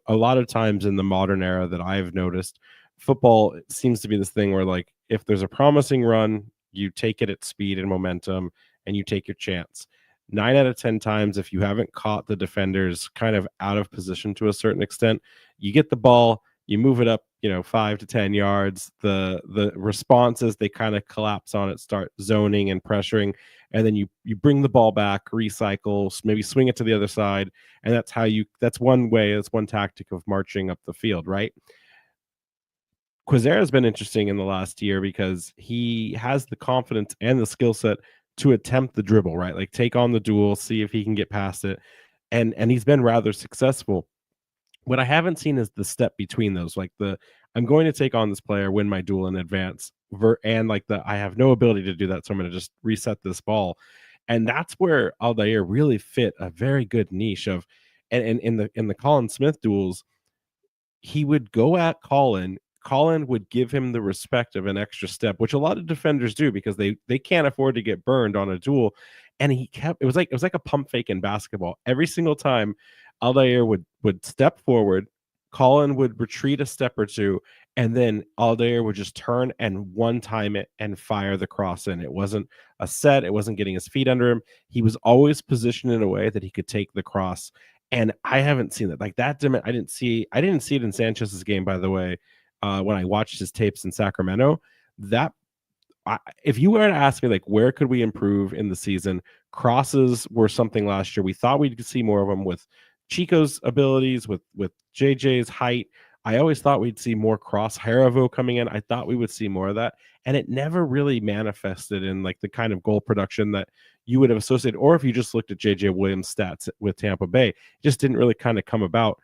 A lot of times in the modern era that I've noticed, football seems to be this thing where, like, if there's a promising run, you take it at speed and momentum, and you take your chance. 9 out of 10 times, if you haven't caught the defenders kind of out of position to a certain extent, you get the ball, you move it up, 5 to 10 yards. The responses, they kind of collapse on it, start zoning and pressuring, and then you bring the ball back, recycle, maybe swing it to the other side, and that's one way, that's one tactic of marching up the field, right? Quizera has been interesting in the last year because he has the confidence and the skill set to attempt the dribble, right? Like take on the duel, see if he can get past it, and he's been rather successful. What I haven't seen is the step between those, like I'm going to take on this player, win my duel in advance, and like I have no ability to do that, so I'm going to just reset this ball. And that's where Aldair really fit a very good niche of, and in the Colin Smith duels, he would go at Colin. Colin would give him the respect of an extra step, which a lot of defenders do because they can't afford to get burned on a duel. And it was like a pump fake in basketball. Every single time Aldair would step forward, Colin would retreat a step or two, and then Aldair would just turn and one time it and fire the cross in. It wasn't a set, it wasn't getting his feet under him. He was always positioned in a way that he could take the cross. And I haven't seen that. Like that, I didn't see it in Sanchez's game, by the way. When I watched his tapes in Sacramento, if you were to ask me, like, where could we improve in the season, crosses were something last year. We thought we'd see more of them with Chico's abilities, with JJ's height. I always thought we'd see more cross Harivo coming in. I thought we would see more of that. And it never really manifested in like the kind of goal production that you would have associated. Or if you just looked at JJ Williams' stats with Tampa Bay, it just didn't really kind of come about.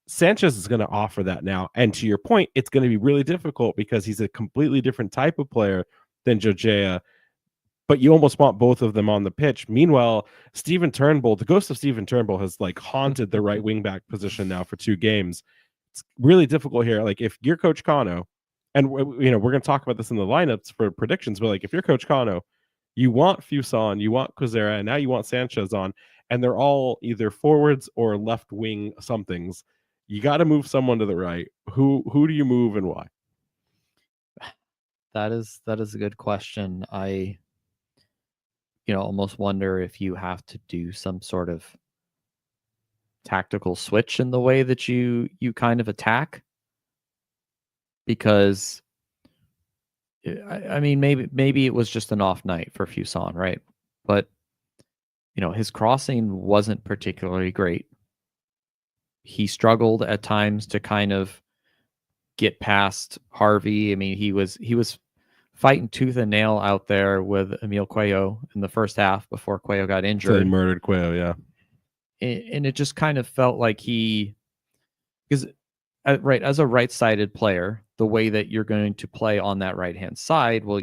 Sanchez is going to offer that now. And to your point, it's going to be really difficult because he's a completely different type of player than Jojea, but you almost want both of them on the pitch. Meanwhile, Stephen Turnbull, the ghost of Stephen Turnbull, has like haunted the right wing back position now for 2 games. It's really difficult here. Like if you're Coach Cano, and we're going to talk about this in the lineups for predictions, but like if you're Coach Cano, you want Fuson, you want Quizera, and now you want Sanchez on, and they're all either forwards or left wing somethings. You got to move someone to the right. Who do you move and why? That is a good question. I almost wonder if you have to do some sort of tactical switch in the way that you kind of attack, because I mean, maybe it was just an off night for Fuson, right? But his crossing wasn't particularly great. He struggled at times to kind of get past Harvey. I mean, he was fighting tooth and nail out there with Emil Cuello in the first half before Cuello got So they injured. murdered Cuello, yeah. And it just kind of felt like because right, as a right-sided player, the way that you're going to play on that right-hand side, well,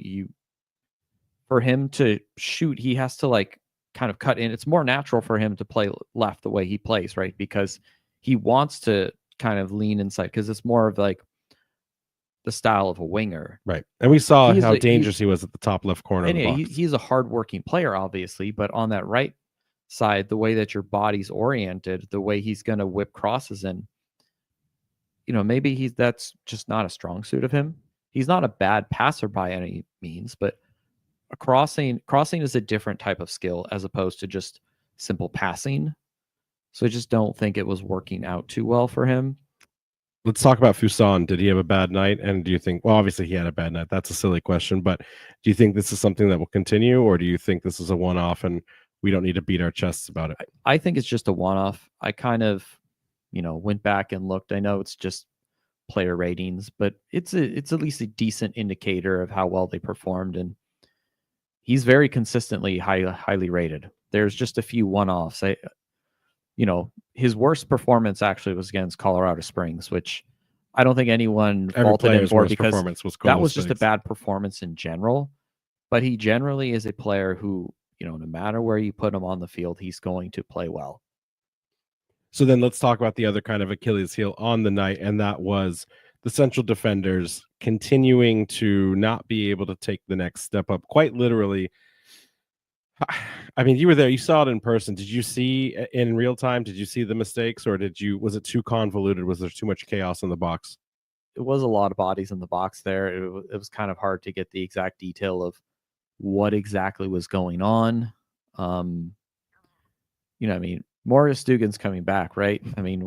for him to shoot, he has to like kind of cut in. It's more natural for him to play left the way he plays, right? Because he wants to kind of lean inside because it's more of like the style of a winger. Right. And we saw how dangerous he was at the top left corner of the box. He's a hardworking player, obviously, but on that right side, the way that your body's oriented, the way he's going to whip crosses in, maybe that's just not a strong suit of him. He's not a bad passer by any means, but a crossing is a different type of skill as opposed to just simple passing. So I just don't think it was working out too well for him. Let's talk about Fuson. Did he have a bad night? And do you think, well, obviously he had a bad night. That's a silly question, but do you think this is something that will continue, or do you think this is a one-off and we don't need to beat our chests about it? I think it's just a one-off. I kind of, went back and looked. I know it's just player ratings, but it's at least a decent indicator of how well they performed. And he's very consistently highly rated. There's just a few one-offs. His worst performance actually was against Colorado Springs, which I don't think anyone faulted him for because that was just a bad performance in general. But he generally is a player who, no matter where you put him on the field, he's going to play well. So then let's talk about the other kind of Achilles heel on the night, and that was the central defenders continuing to not be able to take the next step up, quite literally. I mean, you were there, you saw it in person. Did you see in real time? Did you see the mistakes, or was it too convoluted? Was there too much chaos in the box? It was a lot of bodies in the box there. It was kind of hard to get the exact detail of what exactly was going on. I mean, Morris Dugan's coming back, right? I mean,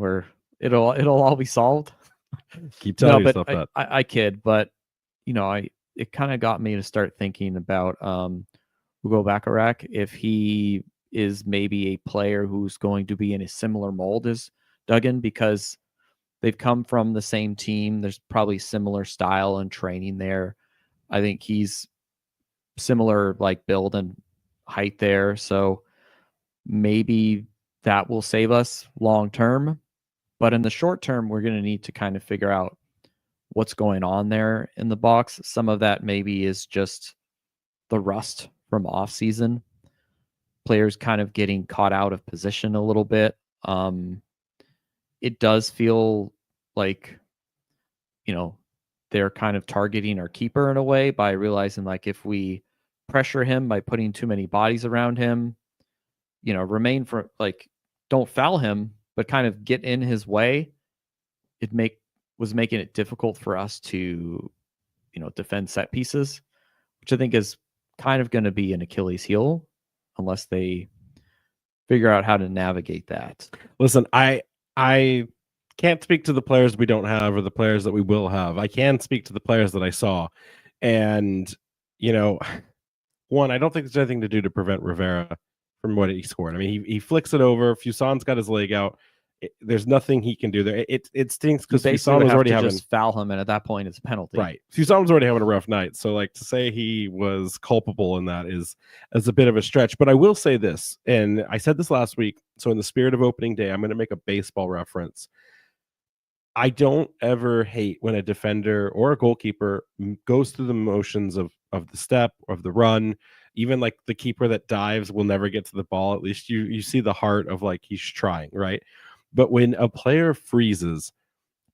it'll all be solved. Keep telling yourself that. I kid, but it kind of got me to start thinking about Hugo Bacharach, if he is maybe a player who's going to be in a similar mold as Duggan, because they've come from the same team. There's probably similar style and training there. I think he's similar like build and height there. So maybe that will save us long term. But in the short term, we're going to need to kind of figure out what's going on there in the box. Some of that maybe is just the rust from off season, players kind of getting caught out of position a little bit. It does feel like, they're kind of targeting our keeper in a way by realizing like if we pressure him by putting too many bodies around him, remain for like, don't foul him, but kind of get in his way. Was making it difficult for us to, defend set pieces, which I think is kind of going to be an Achilles heel unless they figure out how to navigate that. Listen, I can't speak to the players we don't have or the players that we will have. I can speak to the players that I saw. And, one, I don't think there's anything to do to prevent Rivera from what he scored. I mean, he flicks it over. Fuson's got his leg out. There's nothing he can do there. It stinks because Fuson was already having just foul him, and at that point, it's a penalty. Right. Fuson was already having a rough night, so like to say he was culpable in that is a bit of a stretch. But I will say this, and I said this last week. So in the spirit of opening day, I'm going to make a baseball reference. I don't ever hate when a defender or a goalkeeper goes through the motions of the step, of the run. Even like the keeper that dives will never get to the ball. At least you see the heart of like he's trying, right? But when a player freezes,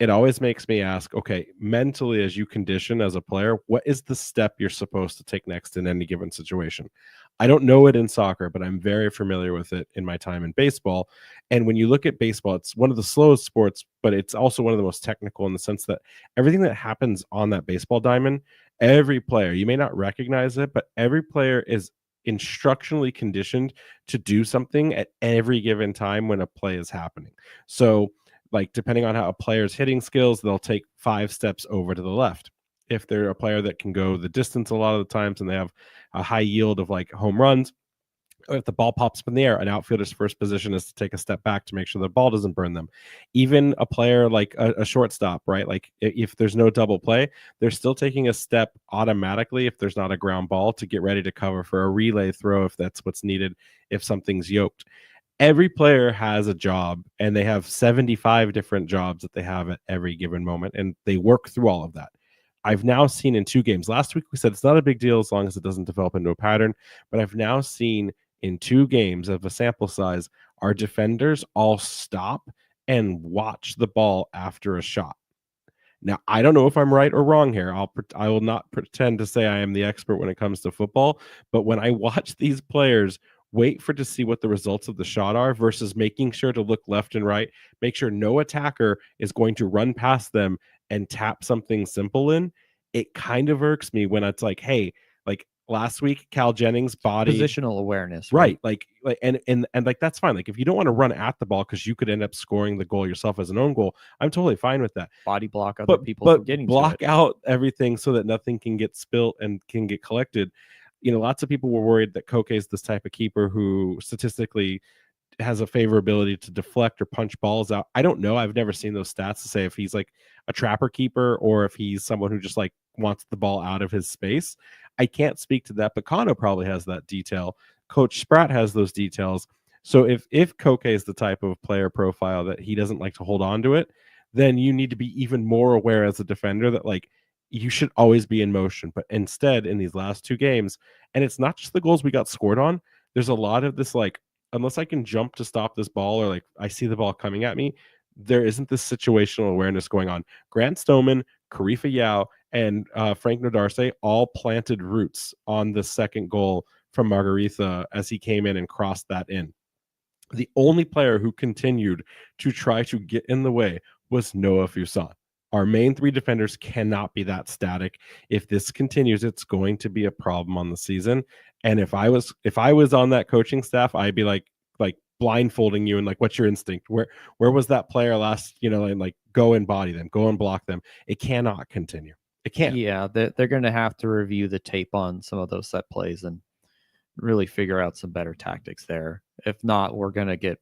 it always makes me ask, okay, mentally as you condition as a player, what is the step you're supposed to take next in any given situation? I don't know it in soccer, but I'm very familiar with it in my time in baseball. And when you look at baseball, it's one of the slowest sports, but it's also one of the most technical in the sense that everything that happens on that baseball diamond, every player, you may not recognize it, but every player is instructionally conditioned to do something at every given time when a play is happening. So like depending on how a player's hitting skills, they'll take 5 steps over to the left. if they're a player that can go the distance a lot of the times and they have a high yield of like home runs, or if the ball pops up in the air, an outfielder's first position is to take a step back to make sure the ball doesn't burn them. Even a player like a shortstop, right? Like if there's no double play, they're still taking a step automatically if there's not a ground ball to get ready to cover for a relay throw if that's what's needed, if something's yoked. Every player has a job, and they have 75 different jobs that they have at every given moment, and they work through all of that. I've now seen in 2 games. Last week we said it's not a big deal as long as it doesn't develop into a pattern, but I've now seen in 2 games of a sample size, our defenders all stop and watch the ball after a shot. Now, I don't know if I'm right or wrong here. I will not pretend to say I am the expert when it comes to football, but when I watch these players wait to see what the results of the shot are versus making sure to look left and right, make sure no attacker is going to run past them and tap something simple in, it kind of irks me when it's like, hey, like last week, Cal Jennings' body Positional awareness, right? Like and like that's fine. Like if you don't want to run at the ball because you could end up scoring the goal yourself as an own goal, I'm totally fine with that. Body block other people but from getting block to it. out everything so that nothing can get spilt and can get collected. You know, lots of people were worried that Koke is this type of keeper who statistically has a favorability to deflect or punch balls out. I don't know. I've never seen those stats to say if he's like a trapper keeper or if he's someone who just like wants the ball out of his space. I can't speak to that, but Kano probably has that detail. Coach Spratt has those details. So if Koke is the type of player profile that he doesn't like to hold on to it, then you need to be even more aware as a defender that like you should always be in motion. But instead, in these last 2 games, and it's not just the goals we got scored on, there's a lot of this like, unless I can jump to stop this ball or like I see the ball coming at me, there isn't this situational awareness going on. Grant Stoneman, Karifa Yao, and Frank Nodarse all planted roots on the second goal from Margaritha as he came in and crossed that in. The only player who continued to try to get in the way was Noah Fuson. Our main 3 defenders cannot be that static. If this continues, it's going to be a problem on the season. And if I was on that coaching staff, I'd be like blindfolding you and like, what's your instinct? Where was that player last? You know, and like go and body them, go and block them. It cannot continue. It can't. Yeah, they're going to have to review the tape on some of those set plays and really figure out some better tactics there. If not, we're going to get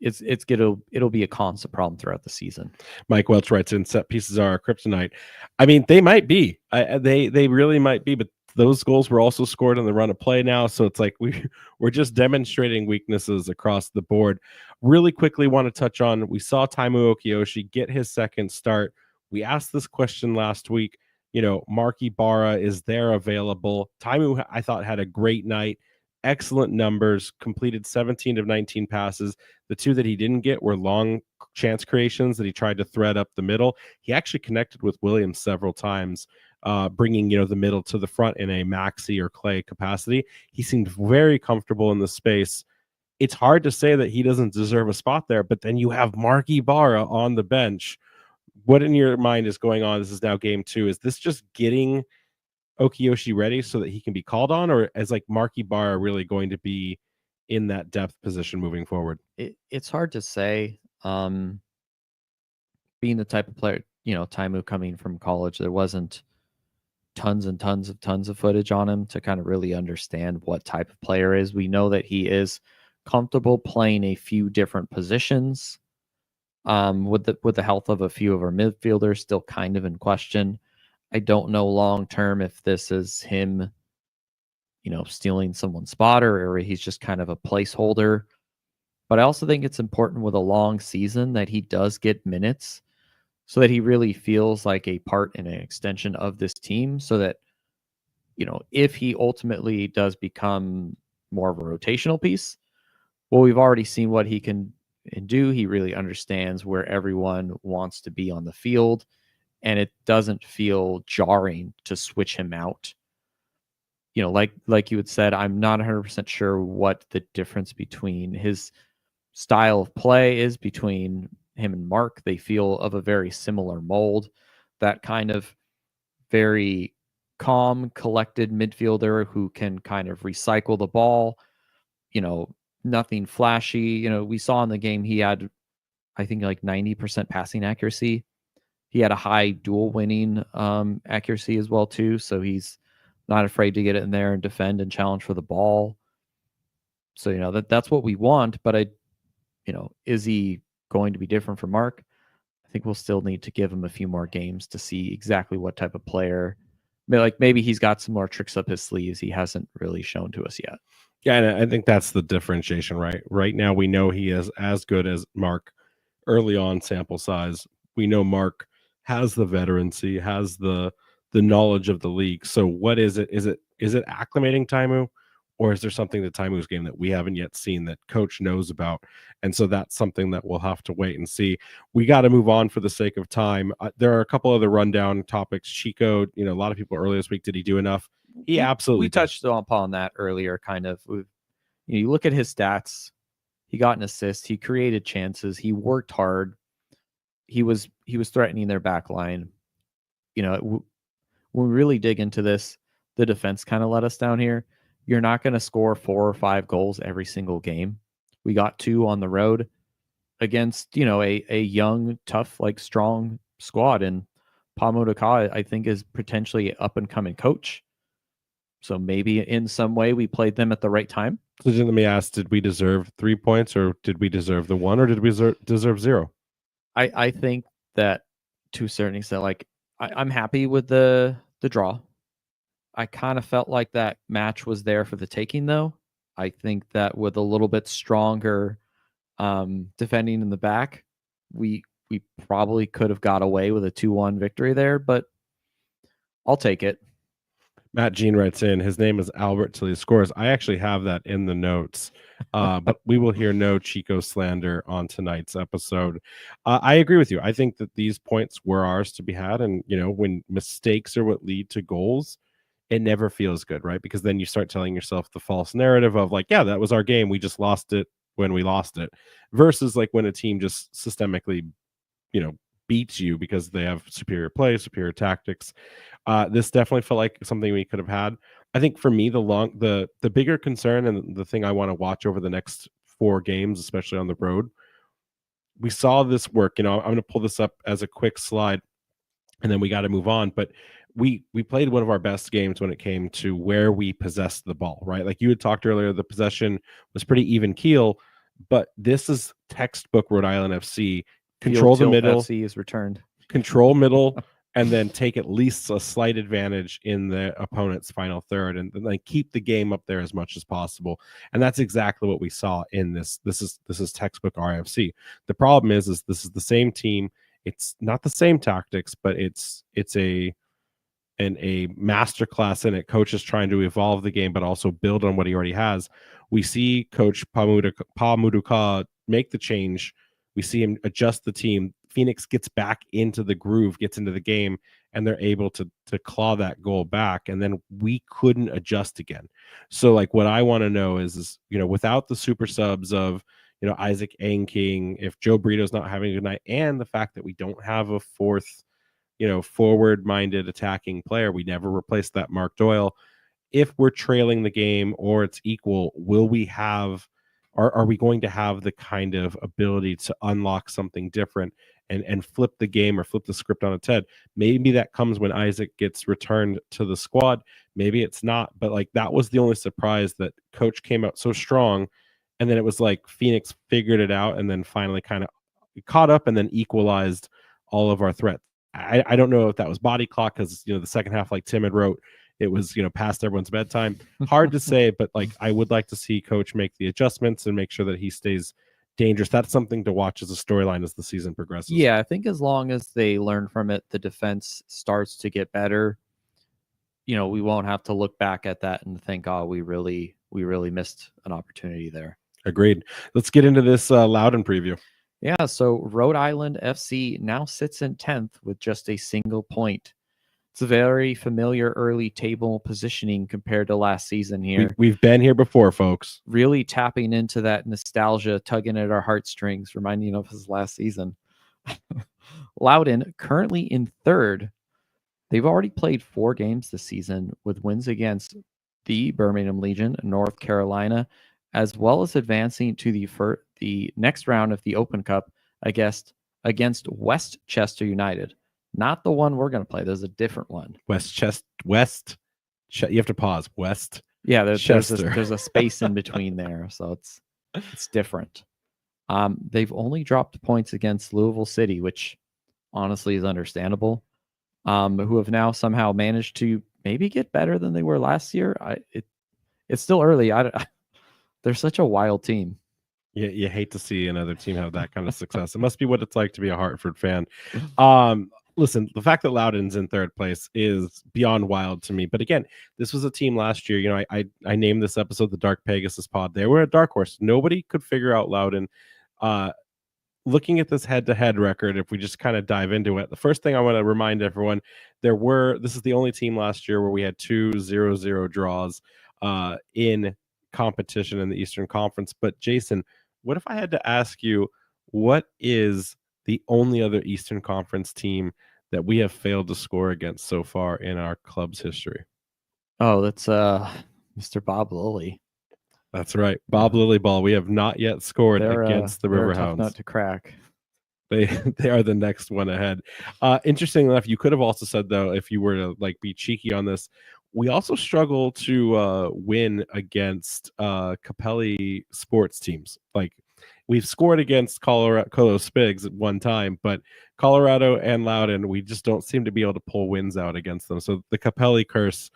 it'll be a constant problem throughout the season. Mike Welch writes in, set pieces are our kryptonite. I mean, they might be. They really might be, but those goals were also scored on the run of play now, so it's like we're just demonstrating weaknesses across the board. Really quickly want to touch on, we saw Taimu Okiyoshi get his second start. We asked this question last week. You know, Mark Ibarra, is there available? Taimu, I thought, had a great night. Excellent numbers, completed 17 of 19 passes. The 2 that he didn't get were long chance creations that he tried to thread up the middle. He actually connected with Williams several times, bringing, you know, the middle to the front in a Maxi or Clay capacity. He seemed very comfortable in the space. It's hard to say that he doesn't deserve a spot there, but then you have Mark Ibarra on the bench. What in your mind is going on? This is now game 2. Is this just getting Okiyoshi ready so that he can be called on, or is like Mark Ibarra really going to be in that depth position moving forward? It's hard to say. Being the type of player, you know, Taimu coming from college, there wasn't tons and tons of footage on him to kind of really understand what type of player is. We know that he is comfortable playing a few different positions. With the health of a few of our midfielders still kind of in question. I don't know long term if this is him, you know, stealing someone's spot or he's just kind of a placeholder. But I also think it's important with a long season that he does get minutes so that he really feels like a part and an extension of this team, so that, you know, if he ultimately does become more of a rotational piece, well, we've already seen what he can do. He really understands where everyone wants to be on the field, and it doesn't feel jarring to switch him out. You know, like you had said, I'm not 100% sure what the difference between his style of play is between him and Mark. They feel of a very similar mold, that kind of very calm, collected midfielder who can kind of recycle the ball, you know, nothing flashy. You know, we saw in the game he had, I think, like 90% passing accuracy. He had a high dual winning accuracy as well too, so he's not afraid to get it in there and defend and challenge for the ball. So that's what we want. But is he going to be different from Mark? I think we'll still need to give him a few more games to see exactly what type of player. Like maybe he's got some more tricks up his sleeves he hasn't really shown to us yet. Yeah, and I think that's the differentiation, right? Right now, we know he is as good as Mark early on sample size. We know Mark has the veterancy, has the knowledge of the league. So what is it? Is it acclimating Taimu, or is there something to Taimu's game that we haven't yet seen that coach knows about? And so that's something that we'll have to wait and see. We got to move on for the sake of time. There are a couple other rundown topics. Chico, a lot of people earlier this week, did he do enough? He absolutely we touched upon that earlier, kind of. You look at his stats. He got an assist. He created chances. He worked hard. He was threatening their back line. When we really dig into this, the defense kind of let us down here. You're not going to score 4 or 5 goals every single game. We got 2 on the road against a young, tough, strong squad, and Pamuduka, I think, is potentially an up and coming coach. So maybe in some way we played them at the right time. So let me ask, did we deserve 3 points, or did we deserve the 1, or did we deserve 0? I think that to a certain extent, I'm happy with the draw. I kind of felt like that match was there for the taking, though. I think that with a little bit stronger defending in the back, we probably could have got away with a 2-1 victory there, but I'll take it. Matt Jean writes in, his name is Albert till he scores. I actually have that in the notes, but we will hear no Chico slander on tonight's episode. I agree with you. I think that these points were ours to be had. And, when mistakes are what lead to goals, it never feels good, right? Because then you start telling yourself the false narrative of yeah, that was our game. We just lost it when we lost it, versus when a team just systemically, beats you because they have superior play, superior tactics. This definitely felt like something we could have had. I think for me, the bigger concern and the thing I want to watch over the next 4 games, especially on the road, we saw this work. I'm going to pull this up as a quick slide, and then we got to move on. But we played one of our best games when it came to where we possessed the ball, right? Like you had talked earlier, the possession was pretty even keel, but this is textbook Rhode Island FC. Control the middle. FC is returned. Control middle, and then take at least a slight advantage in the opponent's final third, and then keep the game up there as much as possible. And that's exactly what we saw in this. This is textbook RIFC. The problem is this is the same team. It's not the same tactics, but it's a masterclass in it. Coach is trying to evolve the game, but also build on what he already has. We see Coach Pamuduka make the change. We see him adjust the team. Phoenix gets back into the groove, gets into the game, and they're able to claw that goal back. And then we couldn't adjust again. So what I want to know is without the super subs of Isaac Anking, if Joe Brito's not having a good night, and the fact that we don't have a fourth forward-minded attacking player, we never replaced that Mark Doyle. If we're trailing the game or it's equal, will we have? Are we going to have the kind of ability to unlock something different and flip the game or flip the script on its head? Maybe that comes when Isaac gets returned to the squad. Maybe it's not. But that was the only surprise, that Coach came out so strong, and then it was Phoenix figured it out and then finally kind of caught up and then equalized all of our threats. I don't know if that was body clock, because the second half, like Tim had wrote, it was past everyone's bedtime. Hard to say, but I would like to see Coach make the adjustments and make sure that he stays dangerous. That's something to watch as a storyline as the season progresses. Yeah, I think as long as they learn from it, the defense starts to get better. We won't have to look back at that and think, oh, we really missed an opportunity there. Agreed. Let's get into this Loudoun preview. Yeah, so Rhode Island FC now sits in 10th with just a single point. It's a very familiar early table positioning compared to last season here. We've been here before, folks. Really tapping into that nostalgia, tugging at our heartstrings, reminding of us last season. Loudoun currently in 3rd. They've already played 4 games this season with wins against the Birmingham Legion, North Carolina, as well as advancing to the next round of the Open Cup against Westchester United. Not the one we're going to play. There's a different one. You have to pause. West. Yeah, there's Chester. there's a space in between there, so it's different. They've only dropped points against Louisville City, which honestly is understandable. Who have now somehow managed to maybe get better than they were last year. It's still early. They're such a wild team. You hate to see another team have that kind of success. It must be what it's like to be a Hartford fan. Listen, the fact that Loudoun's in third place is beyond wild to me. But again, this was a team last year. You know, I named this episode the Dark Pegasus Pod. They were a dark horse. Nobody could figure out Loudoun. Looking at this head-to-head record, if we just kind of dive into it, the first thing I want to remind everyone, this is the only team last year where we had 2 0-0 draws in competition in the Eastern Conference. But Jason, what if I had to ask you, what is the only other Eastern Conference team that we have failed to score against so far in our club's history? Oh, that's Mr. Bob Lilly. That's right. Bob Lillyball. We have not yet scored against the They're a tough Riverhounds. nut to crack. They are the next one ahead. Interesting enough, you could have also said, though, if you were to like be cheeky on this, we also struggle to win against Capelli sports teams. Like, we've scored against Colorado Spigs at one time, but Colorado and Loudoun, we just don't seem to be able to pull wins out against them. So the Capelli curse,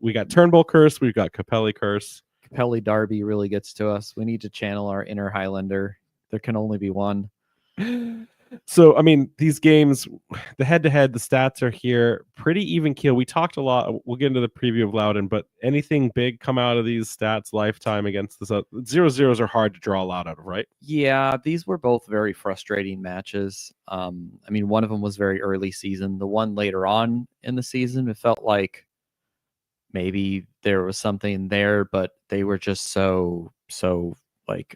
we got Turnbull curse, we've got Capelli curse. Capelli Derby really gets to us. We need to channel our inner Highlander. There can only be one. So, I mean, these games, the head-to-head, the stats are here. Pretty even keel. We talked a lot. We'll get into the preview of Loudoun, but anything big come out of these stats lifetime against this? 0-0s are hard to draw a lot out of, right? Yeah, these were both very frustrating matches. I mean, one of them was very early season. The one later on in the season, it felt like maybe there was something there, but they were just so like,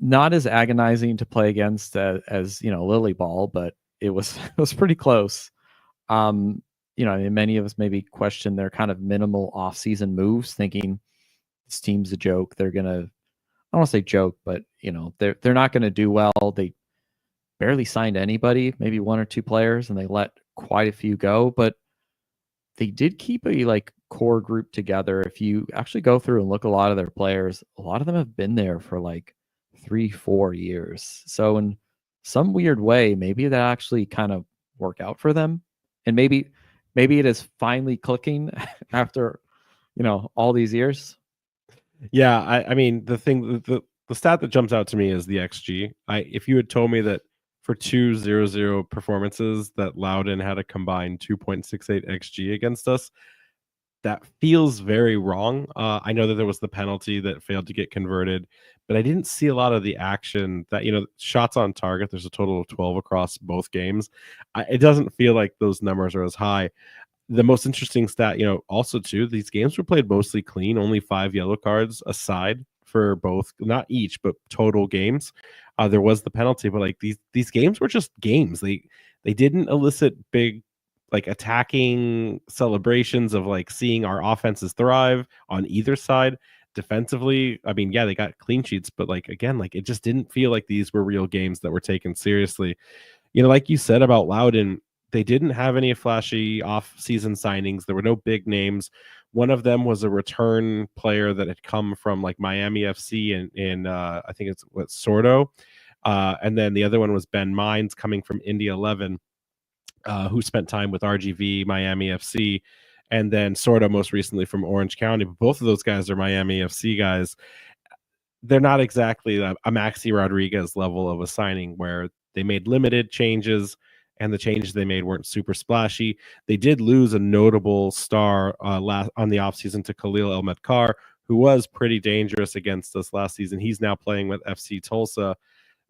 not as agonizing to play against as Lily Ball, but it was pretty close. Many of us maybe question their kind of minimal off-season moves, thinking this team's a joke. They're gonna, I don't want to say joke, but they're not gonna do well. They barely signed anybody, maybe 1 or 2 players, and they let quite a few go, but they did keep a core group together. If you actually go through and look at a lot of their players, a lot of them have been there for 3-4 years. So in some weird way, maybe that actually kind of work out for them. And maybe it is finally clicking after, all these years. Yeah. I mean, the stat that jumps out to me is the XG. If you had told me that for 2 0-0 performances that Loudoun had a combined 2.68 XG against us, that feels very wrong. I know that there was the penalty that failed to get converted, but I didn't see a lot of the action that, shots on target. There's a total of 12 across both games. It doesn't feel like those numbers are as high. The most interesting stat, also too, these games were played mostly clean, only 5 yellow cards aside for both, not each, but total games. There was the penalty, but these games were just games. They didn't elicit big attacking celebrations of seeing our offenses thrive on either side. Defensively, I mean, yeah, they got clean sheets, but again, it just didn't feel like these were real games that were taken seriously. Like you said about Loudoun, they didn't have any flashy off-season signings. There were no big names. One of them was a return player that had come from Miami FC in I think it's Sordo. And then the other one was Ben Mines coming from India 11. Who spent time with RGV, Miami FC, and then Sordo most recently from Orange County. But both of those guys are Miami FC guys. They're not exactly a Maxi Rodriguez level of a signing where they made limited changes, and the changes they made weren't super splashy. They did lose a notable star on the offseason to Khalil El-Medkar, who was pretty dangerous against us last season. He's now playing with FC Tulsa.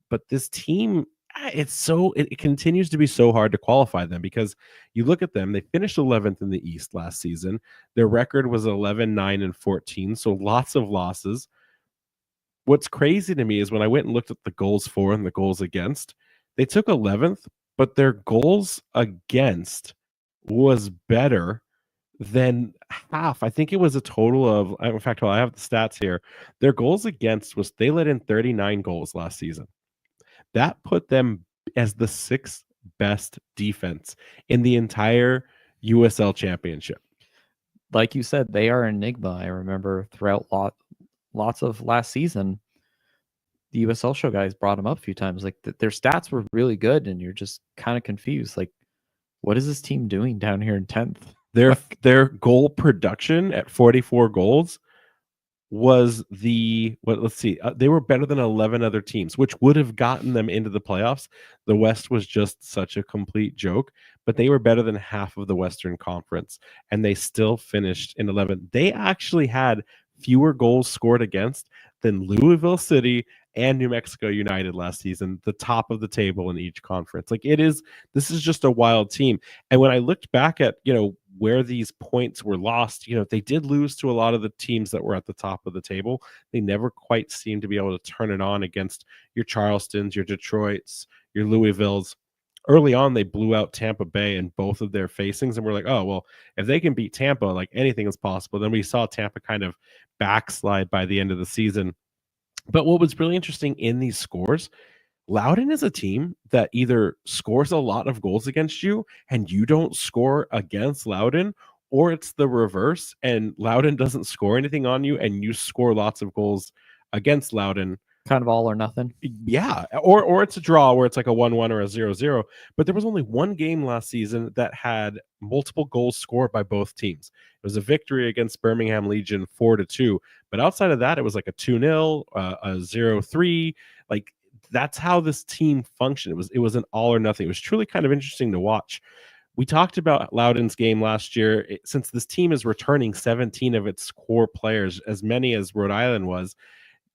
But this team, it continues to be so hard to qualify them, because you look at them, they finished 11th in the East last season. Their record was 11-9-14, so lots of losses. What's crazy to me is when I went and looked at the goals for and the goals against, they took 11th, but their goals against was better than half. I think it was a total of, in fact, I have the stats here. Their goals against they let in 39 goals last season. That put them as the 6th best defense in the entire USL Championship. Like you said, they are an enigma. I remember throughout lots of last season, the USL show guys brought them up a few times. Like their stats were really good, and you're just kind of confused. Like, what is this team doing down here in 10th? Their goal production at 44 goals was let's see, they were better than 11 other teams, which would have gotten them into the playoffs. The West was just such a complete joke, but they were better than half of the Western Conference, and they still finished in 11th. They actually had fewer goals scored against than Louisville City and New Mexico United last season, the top of the table in each conference. Like this is just a wild team. And when I looked back at, where these points were lost, they did lose to a lot of the teams that were at the top of the table. They never quite seemed to be able to turn it on against your Charlestons, your Detroits, your Louisvilles. Early on, they blew out Tampa Bay in both of their facings, and we're like, oh, well, if they can beat Tampa, like anything is possible. Then we saw Tampa kind of backslide by the end of the season. But what was really interesting in these scores, Loudoun is a team that either scores a lot of goals against you and you don't score against Loudoun, or it's the reverse and Loudoun doesn't score anything on you and you score lots of goals against Loudoun. Kind of all or nothing. Yeah, or it's a draw where it's like a 1-1 or a 0-0. But there was only one game last season that had multiple goals scored by both teams. It was a victory against Birmingham Legion 4-2. But outside of that, it was like a 2-0, a 0-3. Like that's how this team functioned. It was an all or nothing. It was truly kind of interesting to watch. We talked about Loudoun's game last year. Since this team is returning 17 of its core players, as many as Rhode Island was,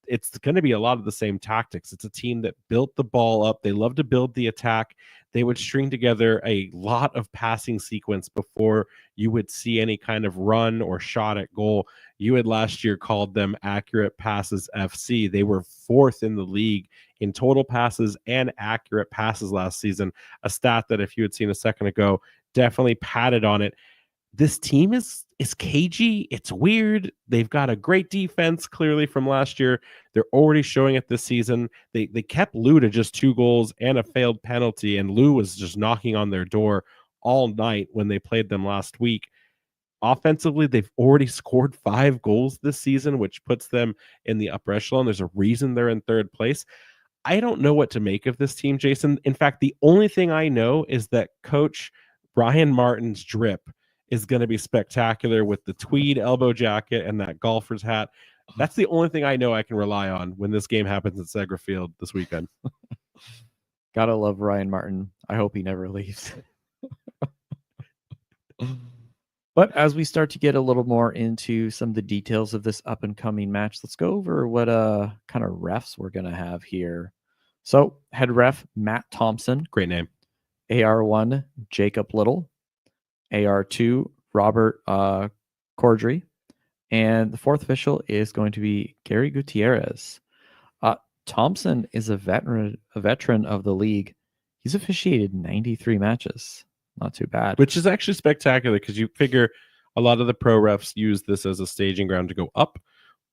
it's going to be a lot of the same tactics. It's a team that built the ball up. They love to build the attack. They would string together a lot of passing sequence before you would see any kind of run or shot at goal. You had last year called them Accurate Passes FC. They were fourth in the league in total passes and accurate passes last season, a stat that if you had seen a second ago, definitely patted on it. This team is cagey. It's weird. They've got a great defense, clearly from last year. They're already showing it this season. They kept Lou to just 2 goals and a failed penalty, and Lou was just knocking on their door all night when they played them last week. Offensively, they've already scored 5 goals this season, which puts them in the upper echelon. There's a reason they're in third place. I don't know what to make of this team, Jason. In fact, the only thing I know is that Coach Brian Martin's drip is going to be spectacular with the tweed elbow jacket and that golfer's hat. That's the only thing I know I can rely on when this game happens at Segra Field this weekend. Gotta love Ryan Martin. I hope he never leaves. But as we start to get a little more into some of the details of this up and coming match, let's go over what kind of refs we're going to have here. So head ref Matt Thompson. Great name. AR1 Jacob Little. AR2 Robert Cordry. And the fourth official is going to be Gary Gutierrez. Thompson is a veteran of the league. He's officiated 93 matches. Not too bad. Which is actually spectacular because you figure a lot of the pro refs use this as a staging ground to go up,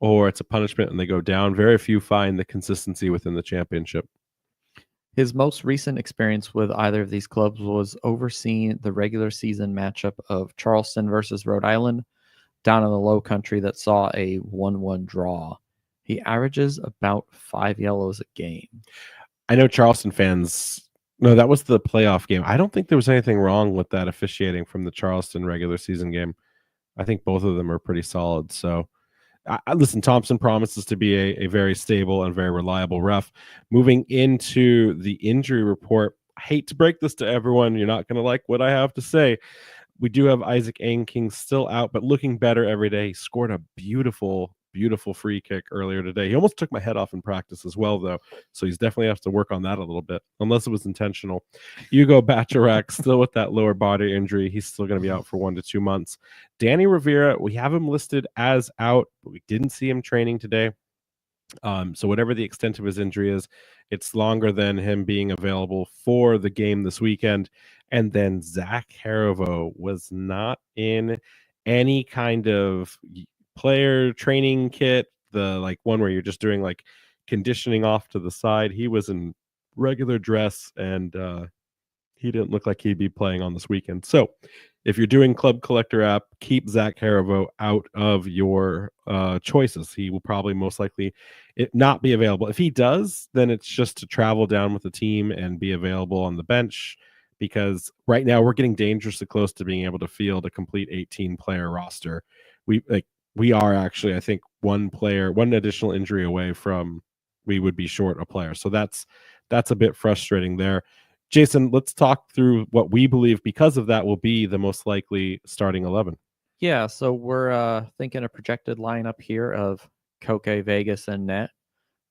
or it's a punishment and they go down. Very few find the consistency within the championship. His most recent experience with either of these clubs was overseeing the regular season matchup of Charleston versus Rhode Island down in the Low Country that saw a 1-1 draw. He averages about 5 yellows a game. I know Charleston fans... No, that was the playoff game. I don't think there was anything wrong with that officiating from the Charleston regular season game. I think both of them are pretty solid. So, listen, Thompson promises to be a very stable and very reliable ref. Moving into the injury report, I hate to break this to everyone. You're not going to like what I have to say. We do have Isaac Anking still out, but looking better every day. He scored a beautiful free kick earlier today. He almost took my head off in practice as well, though. So he's definitely has to work on that a little bit, unless it was intentional. Hugo Bacharak, still with that lower body injury. He's still going to be out for 1 to 2 months. Danny Rivera, we have him listed as out, but we didn't see him training today. So whatever the extent of his injury is, it's longer than him being available for the game this weekend. And then Zach Harivo was not in any kind of player training kit, the like one where you're just doing like conditioning off to the side. He was in regular dress, and he didn't look like he'd be playing on this weekend. So if you're doing Club Collector app, keep Zach Haribo out of your choices. He will probably most likely not be available. If he does, then it's just to travel down with the team and be available on the bench, because right now we're getting dangerously close to being able to field a complete 18-player roster. We are actually, I think, one additional injury away from we would be short a player. So that's a bit frustrating there. Jason, let's talk through what we believe because of that will be the most likely starting 11. Yeah, so we're thinking a projected lineup here of Koke, Vegas, and Net,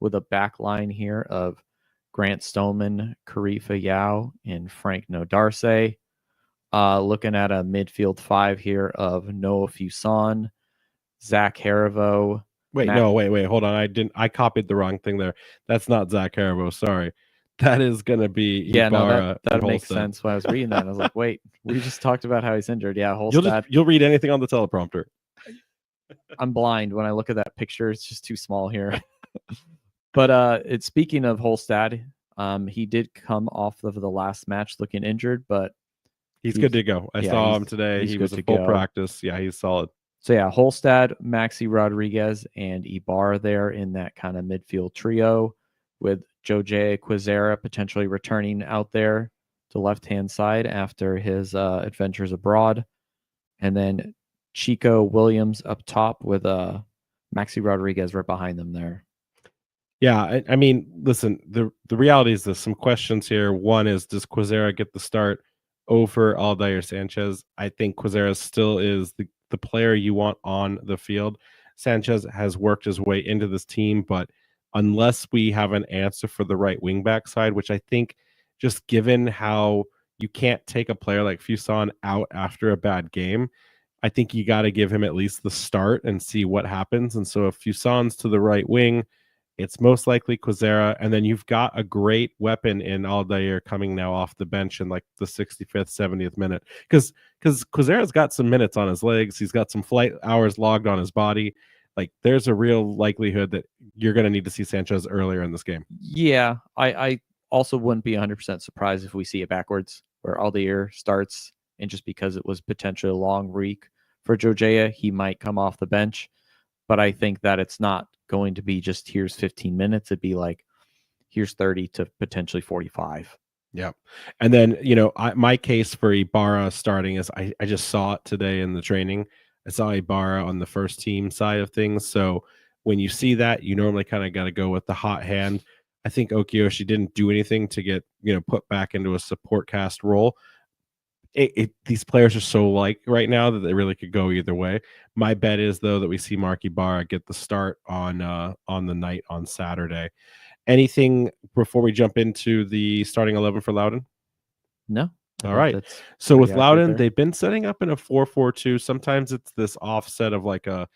with a back line here of Grant Stoneman, Karifa Yao, and Frank Nodarse. Looking at a midfield 5 here of Noah Fuson, Zach Haribo. Wait, hold on. I copied the wrong thing there. That's not Zach Haribo. Sorry. That is going to be Ibarra. That makes sense. When I was reading that, I was like, wait, we just talked about how he's injured. Yeah, You'll read anything on the teleprompter. I'm blind. When I look at that picture, it's just too small here. But it's speaking of Holstad, he did come off of the last match looking injured, but he's good to go. I saw him today. He was in full practice. Yeah, he's solid. So yeah, Holstad, Maxi Rodriguez, and Ibarra there in that kind of midfield trio, with Jose Quizera potentially returning out there to left-hand side after his adventures abroad. And then Chico Williams up top with Maxi Rodriguez right behind them there. Yeah, I mean, listen, the reality is there's some questions here. One is, does Quizera get the start over Aldair Sanchez? I think Quizera still is the player you want on the field. Sanchez has worked his way into this team, but unless we have an answer for the right wingback side, which I think, just given how you can't take a player like Fuson out after a bad game, I think you got to give him at least the start and see what happens. And so if Fuson's to the right wing, it's most likely Quizera, and then you've got a great weapon in Aldair coming now off the bench in like the 65th, 70th minute, because Quizera's got some minutes on his legs. He's got some flight hours logged on his body. Like, there's a real likelihood that you're going to need to see Sanchez earlier in this game. Yeah, I also wouldn't be 100% surprised if we see it backwards, where Aldair starts, and just because it was potentially a long week for Jojea, he might come off the bench. But I think that it's not going to be just here's 15 minutes. It'd be like here's 30 to potentially 45. Yeah. And then, my case for Ibarra starting is I just saw it today in the training. I saw Ibarra on the first team side of things. So when you see that, you normally kind of got to go with the hot hand. I think Okiyoshi didn't do anything to get, put back into a support cast role. These players are so like right now that they really could go either way. My bet is, though, that we see Mark Ibarra get the start on the night on Saturday. Anything before we jump into the starting 11 for Loudoun? No. All right. So with Loudoun, they've been setting up in a 4-4-2. Sometimes it's this offset of like a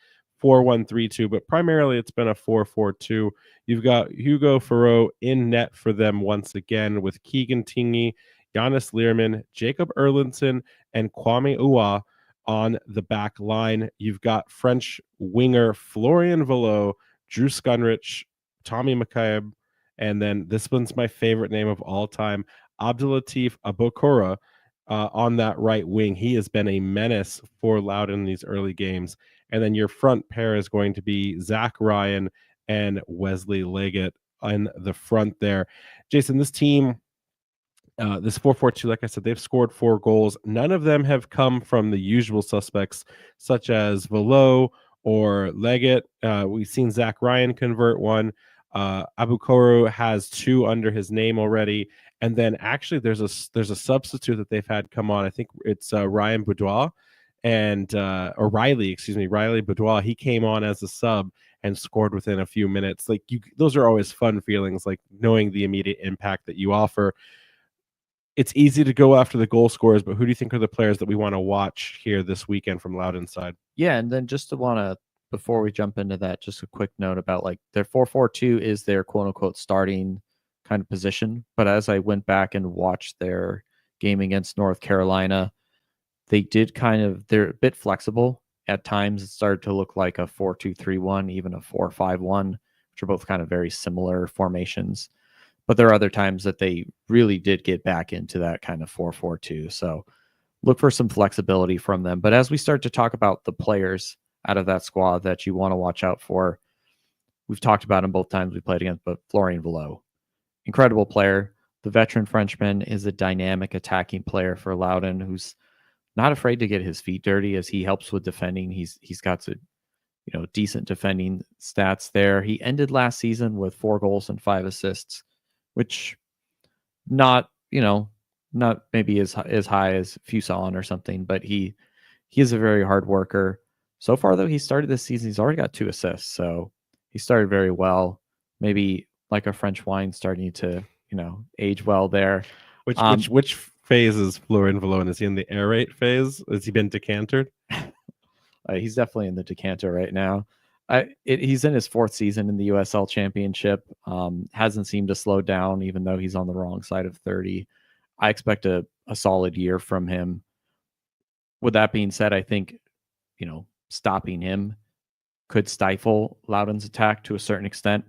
4-1-3-2, but primarily it's been a 4-4-2. You've got Hugo Farreau in net for them once again, with Keegan Tingy, Giannis Learman, Jacob Erlinson, and Kwame Uwa on the back line. You've got French winger Florian Velo, Drew Skunrich, Tommy McCabe, and then this one's my favorite name of all time, Abdulatif Abokora, on that right wing. He has been a menace for Loudoun in these early games. And then your front pair is going to be Zach Ryan and Wesley Leggett on the front there. Jason, this team, this 4-4-2, like I said, they've scored 4 goals. None of them have come from the usual suspects, such as Velo or Leggett. We've seen Zach Ryan convert one. Abukoro has 2 under his name already. And then actually there's a substitute that they've had come on. I think it's Ryan Boudoir or Riley Boudoir. He came on as a sub and scored within a few minutes. Like, those are always fun feelings, like knowing the immediate impact that you offer. It's easy to go after the goal scorers, but who do you think are the players that we want to watch here this weekend from Loudoun side? Yeah, and then just to want to, before we jump into that, just a quick note about like their 4-4-2 is their quote unquote starting kind of position. But as I went back and watched their game against North Carolina, they're a bit flexible. At times it started to look like a 4-2-3-1, even a 4-5-1, which are both kind of very similar formations. But there are other times that they really did get back into that kind of 4-4-2. So look for some flexibility from them. But as we start to talk about the players out of that squad that you want to watch out for, we've talked about him both times we played against, but Florian Velo, incredible player. The veteran Frenchman is a dynamic attacking player for Loudoun, who's not afraid to get his feet dirty as he helps with defending. He's got some, decent defending stats there. He ended last season with 4 goals and 5 assists, which not maybe as high as Fuson or something, but he is a very hard worker. So far, though, he started this season, he's already got 2 assists, so he started very well. Maybe like a French wine starting to age well there. Which phase is Florian Velo in? Is he in the aerate phase? Has he been decantered? He's definitely in the decanter right now. He's in his 4th season in the USL Championship. Hasn't seemed to slow down, even though he's on the wrong side of 30. I expect a solid year from him. With that being said, I think, stopping him could stifle Loudoun's attack to a certain extent.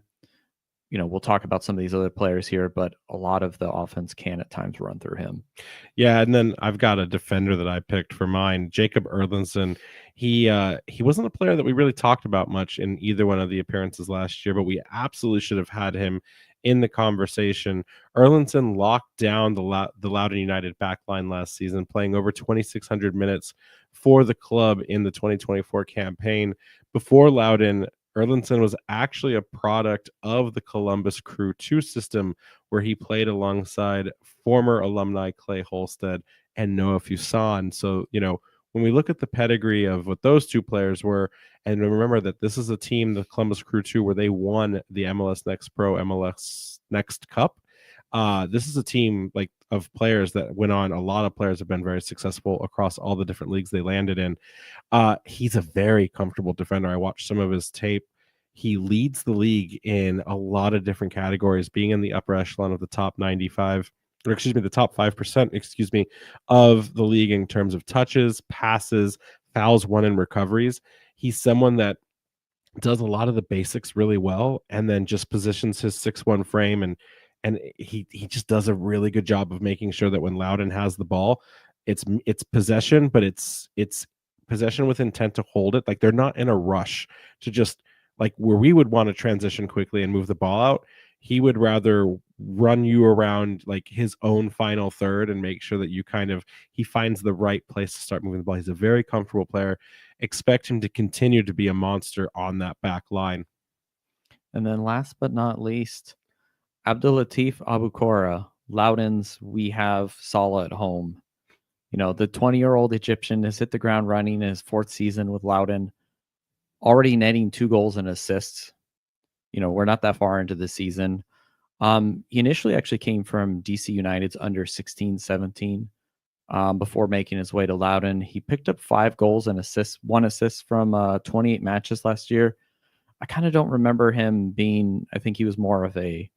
We'll talk about some of these other players here, but a lot of the offense can at times run through him. Yeah, and then I've got a defender that I picked for mine, Jacob Erlandson. He wasn't a player that we really talked about much in either one of the appearances last year, but we absolutely should have had him in the conversation. Erlandson locked down the Loudoun United backline last season, playing over 2,600 minutes for the club in the 2024 campaign. Before Loudoun, Erlandson was actually a product of the Columbus Crew 2 system, where he played alongside former alumni Clay Holstead and Noah Fuson. So, when we look at the pedigree of what those 2 players were, and remember that this is a team, the Columbus Crew 2, where they won the MLS Next Pro, MLS Next Cup. This is a team of players that went on. A lot of players have been very successful across all the different leagues they landed in. He's a very comfortable defender. I watched some of his tape. He leads the league in a lot of different categories, being in the upper echelon of the top 95, or the top 5%, of the league in terms of touches, passes, fouls won, and recoveries. He's someone that does a lot of the basics really well, and then just positions his 6'1" frame, and he just does a really good job of making sure that when Loudoun has the ball, it's possession, but it's possession with intent to hold it. Like, they're not in a rush to just, like, where we would want to transition quickly and move the ball out. He would rather run you around like his own final third and make sure that he finds the right place to start moving the ball. He's a very comfortable player. Expect him to continue to be a monster on that back line. And then last but not least, Abdulatif Abukora, Loudoun's We Have Salah at home. The 20-year-old Egyptian has hit the ground running in his 4th season with Loudoun, already netting 2 goals and assists. We're not that far into the season. He initially actually came from DC United's under 16-17 before making his way to Loudoun. He picked up 5 goals and assists, 1 assist from 28 matches last year. I kind of don't remember him being, I think he was more of a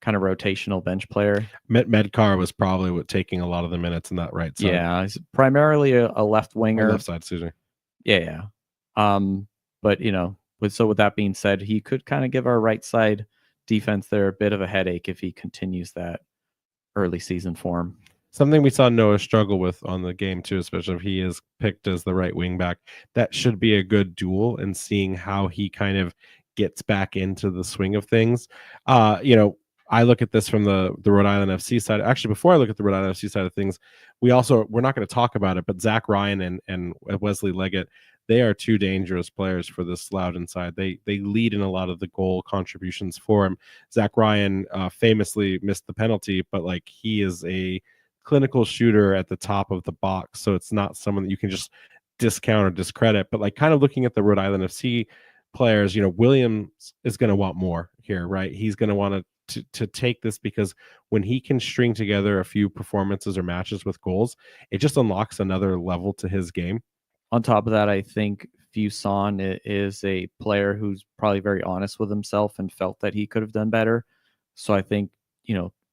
kind of rotational bench player. Medcar was probably taking a lot of the minutes in that right side. Yeah, he's primarily a left winger. Left side, excuse me. Yeah. But, with that being said, he could kind of give our right side defense there a bit of a headache if he continues that early season form. Something we saw Noah struggle with on the game too, especially if he is picked as the right wing back. That should be a good duel, and seeing how he kind of gets back into the swing of things. I look at this from the Rhode Island FC side. Actually, before I look at the Rhode Island FC side of things, we're not going to talk about it, but Zach Ryan and Wesley Leggett, they are 2 dangerous players for this Loudoun side. They lead in a lot of the goal contributions for him. Zach Ryan famously missed the penalty, but he is a clinical shooter at the top of the box, so it's not someone that you can just discount or discredit. But kind of looking at the Rhode Island FC players, Williams is going to want more here, right? He's going to want to take this, because when he can string together a few performances or matches with goals, it just unlocks another level to his game. On top of that, I think Fuson is a player who's probably very honest with himself and felt that he could have done better. So I think,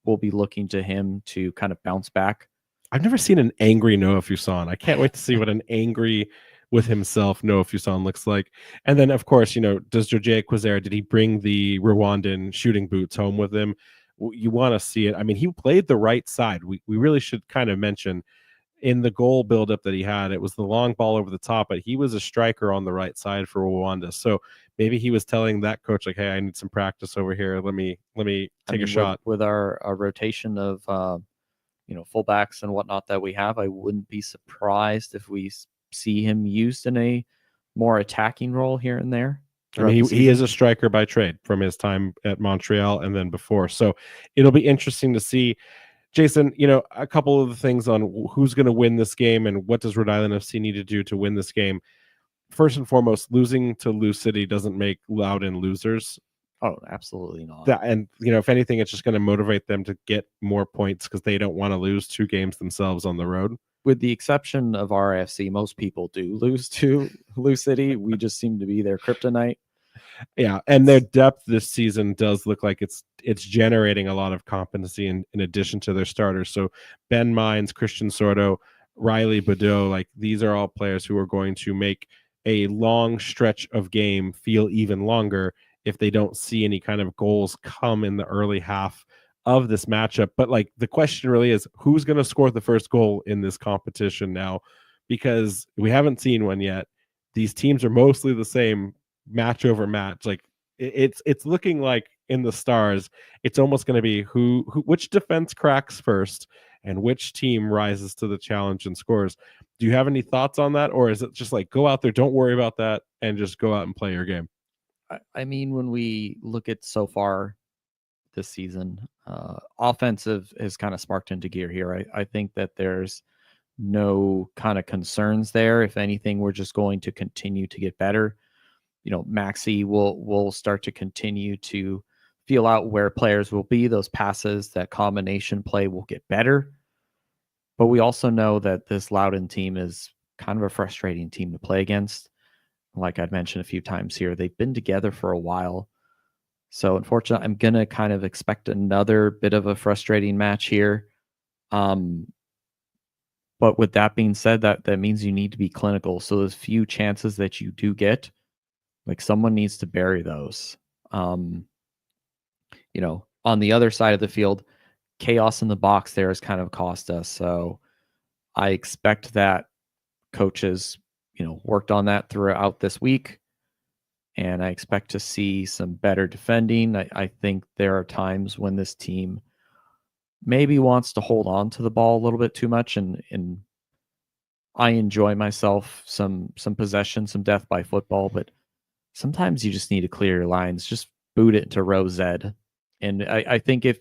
we'll be looking to him to kind of bounce back. I've never seen an angry Noah Fuson. I can't wait to see what an angry with himself Noah Fuson looks like. And then, of course, does Jorge Quizera, did he bring the Rwandan shooting boots home with him? you want to see it. I mean, he played the right side. We really should kind of mention in the goal buildup that he had, it was the long ball over the top, but he was a striker on the right side for Rwanda. So maybe he was telling that coach, like, hey, I need some practice over here. Let me take a shot. With our rotation of fullbacks and whatnot that we have. I wouldn't be surprised if we see him used in a more attacking role here and there. I mean, he is a striker by trade from his time at Montreal and then before. So it'll be interesting to see. Jason, a couple of the things on who's going to win this game and what does Rhode Island FC need to do to win this game. First and foremost, losing to Lou City doesn't make Loudoun losers. Oh, absolutely not. And if anything, it's just going to motivate them to get more points because they don't want to lose 2 games themselves on the road. With the exception of RIFC, most people do lose to Lou City. We just seem to be their kryptonite. Yeah, and their depth this season does look like it's generating a lot of competency in addition to their starters. So Ben Mines, Christian Sordo, Riley Badeau, like these are all players who are going to make a long stretch of game feel even longer if they don't see any kind of goals come in the early half of this matchup. But like the question really is, who's going to score the first goal in this competition now? Because we haven't seen one yet. These teams are mostly the same match over match. Like it's looking like in the stars, it's almost going to be which defense cracks first and which team rises to the challenge and scores. Do you have any thoughts on that? Or is it just like, go out there, don't worry about that, and just go out and play your game? I mean, when we look at so far this season, offensive has kind of sparked into gear here. I think that there's no kind of concerns there. If anything, we're just going to continue to get better. Maxi will start to continue to feel out where players will be. Those passes, that combination play will get better. But we also know that this Loudoun team is kind of a frustrating team to play against. Like I'd mentioned a few times here, they've been together for a while. So unfortunately, I'm going to kind of expect another bit of a frustrating match here. But with that being said, that means you need to be clinical. So those few chances that you do get, like someone needs to bury those. On the other side of the field, chaos in the box there has kind of cost us. So I expect that coaches worked on that throughout this week, and I expect to see some better defending. I think there are times when this team maybe wants to hold on to the ball a little bit too much, and I enjoy myself some possession, some death by football, but sometimes you just need to clear your lines, just boot it into row Z. And I think if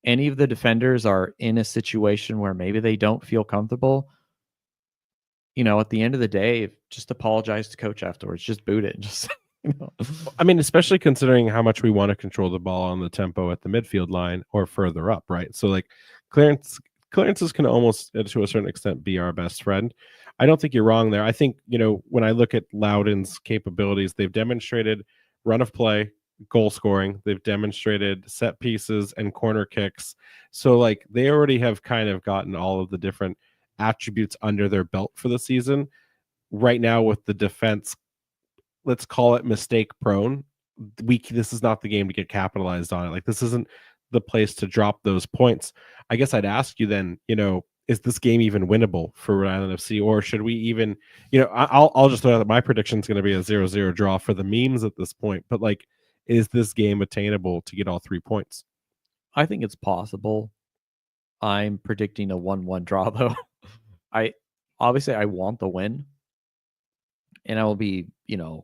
any of the defenders are in a situation where maybe they don't feel comfortable, at the end of the day, just apologize to coach afterwards. Just boot it. Just I mean, especially considering how much we want to control the ball on the tempo at the midfield line or further up, right? So like clearances can almost, to a certain extent, be our best friend. I don't think you're wrong there. I think, when I look at Loudoun's capabilities, they've demonstrated run of play, goal scoring. They've demonstrated set pieces and corner kicks. So like they already have kind of gotten all of the different attributes under their belt for the season. Right now with the defense, let's call it mistake prone. This is not the game to get capitalized on it. Like this isn't the place to drop those points. I guess I'd ask you then, is this game even winnable for Rhode Island FC, or should we even, I'll just throw out that my prediction is going to be a 0-0 draw for the memes at this point. But like, is this game attainable to get all 3 points? I think it's possible. I'm predicting a 1-1 draw though. I want the win, and I will be,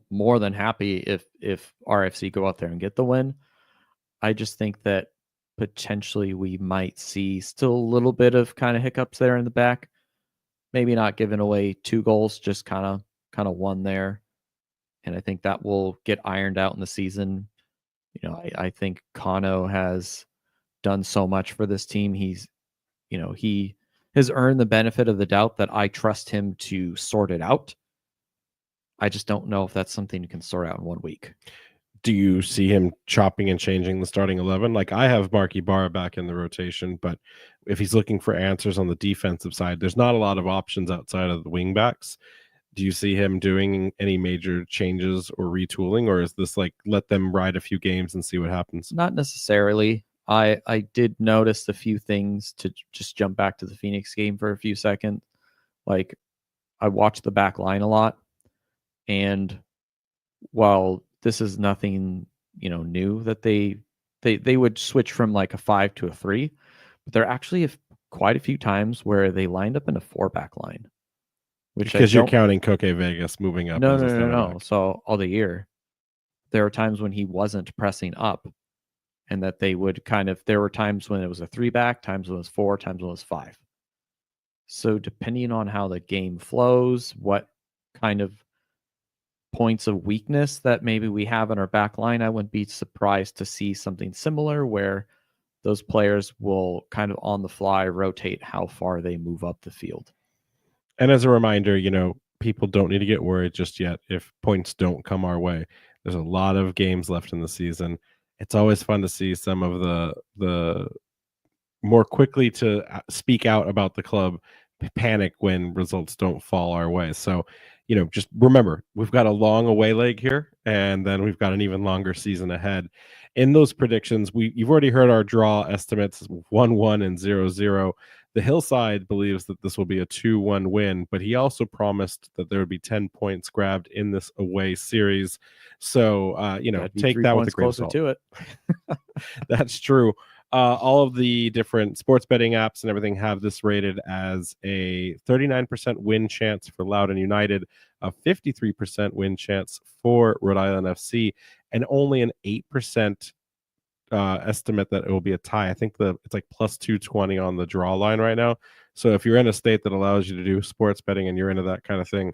more than happy if RFC go out there and get the win. I just think that potentially we might see still a little bit of kind of hiccups there in the back. Maybe not giving away 2 goals, just kind of one there. And I think that will get ironed out in the season. I think Kano has done so much for this team. He's, he has earned the benefit of the doubt that I trust him to sort it out. I just don't know if that's something you can sort out in 1 week. Do you see him chopping and changing the starting 11? Like I have Marky Barra back in the rotation, but if he's looking for answers on the defensive side, there's not a lot of options outside of the wing backs. Do you see him doing any major changes or retooling, or is this like let them ride a few games and see what happens? Not necessarily. I did notice a few things to just jump back to the Phoenix game for a few seconds. Like, I watched the back line a lot, and while this is nothing, new that they would switch from like a 5 to a 3, but there are actually quite a few times where they lined up in a 4-back line, which Because you're counting Koke Vegas moving up. No, as a center no. back. So all the year, there were times when he wasn't pressing up, and that they would there were times when it was a 3-back, times when it was 4, times when it was 5. So depending on how the game flows, what kind of points of weakness that maybe we have in our back line, I wouldn't be surprised to see something similar where those players will kind of on the fly rotate how far they move up the field. And as a reminder, people don't need to get worried just yet if points don't come our way. There's a lot of games left in the season. It's always fun to see some of the more quickly to speak out about the club panic when results don't fall our way. So, just remember, we've got a long away leg here, and then we've got an even longer season ahead. In those predictions, you've already heard our draw estimates, 1-1 and 0-0. The Hillside believes that this will be a 2-1 win, but he also promised that there would be 10 points grabbed in this away series. So, take that with a grain of salt. To it. That's true. All of the different sports betting apps and everything have this rated as a 39% win chance for Loudoun United, a 53% win chance for Rhode Island FC, and only an 8% estimate that it will be a tie. I think it's like plus 220 on the draw line right now. So if you're in a state that allows you to do sports betting and you're into that kind of thing,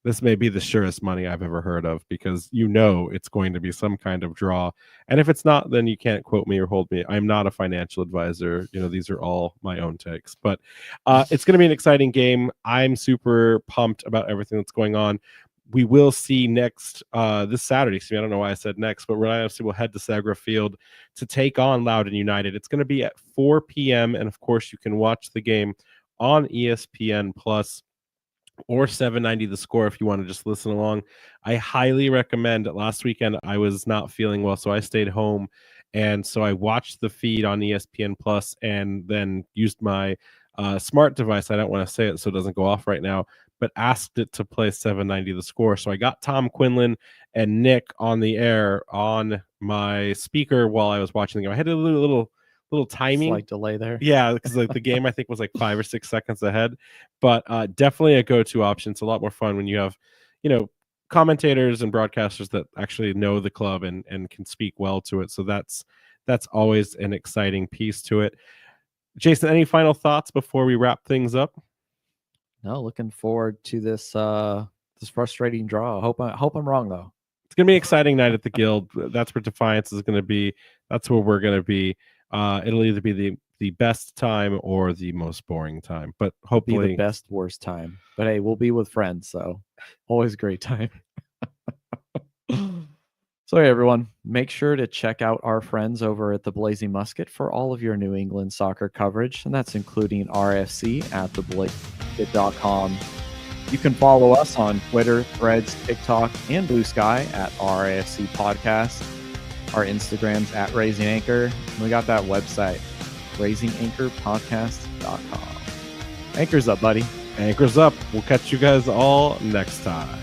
this may be the surest money I've ever heard of, because it's going to be some kind of draw. And if it's not, then you can't quote me or hold me. I'm not a financial advisor. These are all my own takes. But it's going to be an exciting game. I'm super pumped about everything that's going on. We will see next this Saturday. I don't know why I said next, but Rhode Island FC will head to Sagra Field to take on Loudoun United. It's going to be at 4 p.m. And of course, you can watch the game on ESPN Plus or 790 The Score if you want to just listen along. I highly recommend. Last weekend I was not feeling well, so I stayed home, and so I watched the feed on ESPN Plus and then used my smart device. I don't want to say it so it doesn't go off right now, but asked it to play 790 The Score. So I got Tom Quinlan and Nick on the air on my speaker while I was watching the game. I had a little timing, slight delay there. Yeah, because the game I think was like 5 or 6 seconds ahead, but definitely a go-to option. It's a lot more fun when you have, commentators and broadcasters that actually know the club and can speak well to it. So that's always an exciting piece to it. Jason, any final thoughts before we wrap things up? No, looking forward to this frustrating draw. Hope I'm wrong though. It's gonna be an exciting night at the Guild. That's where Defiance is gonna be. That's where we're gonna be. It'll either be the best time or the most boring time, but hopefully be the best worst time. But hey, we'll be with friends, so always a great time. So hey, everyone, make sure to check out our friends over at the Blazing Musket for all of your New England soccer coverage, and that's including RIFC at theblazingmusket.com. You can follow us on Twitter, Threads, TikTok, and Blue Sky at RIFC Podcast. Our Instagram's at Raising Anchor. And we got that website, raisinganchorpodcast.com. Anchor's up, buddy. Anchor's up. We'll catch you guys all next time.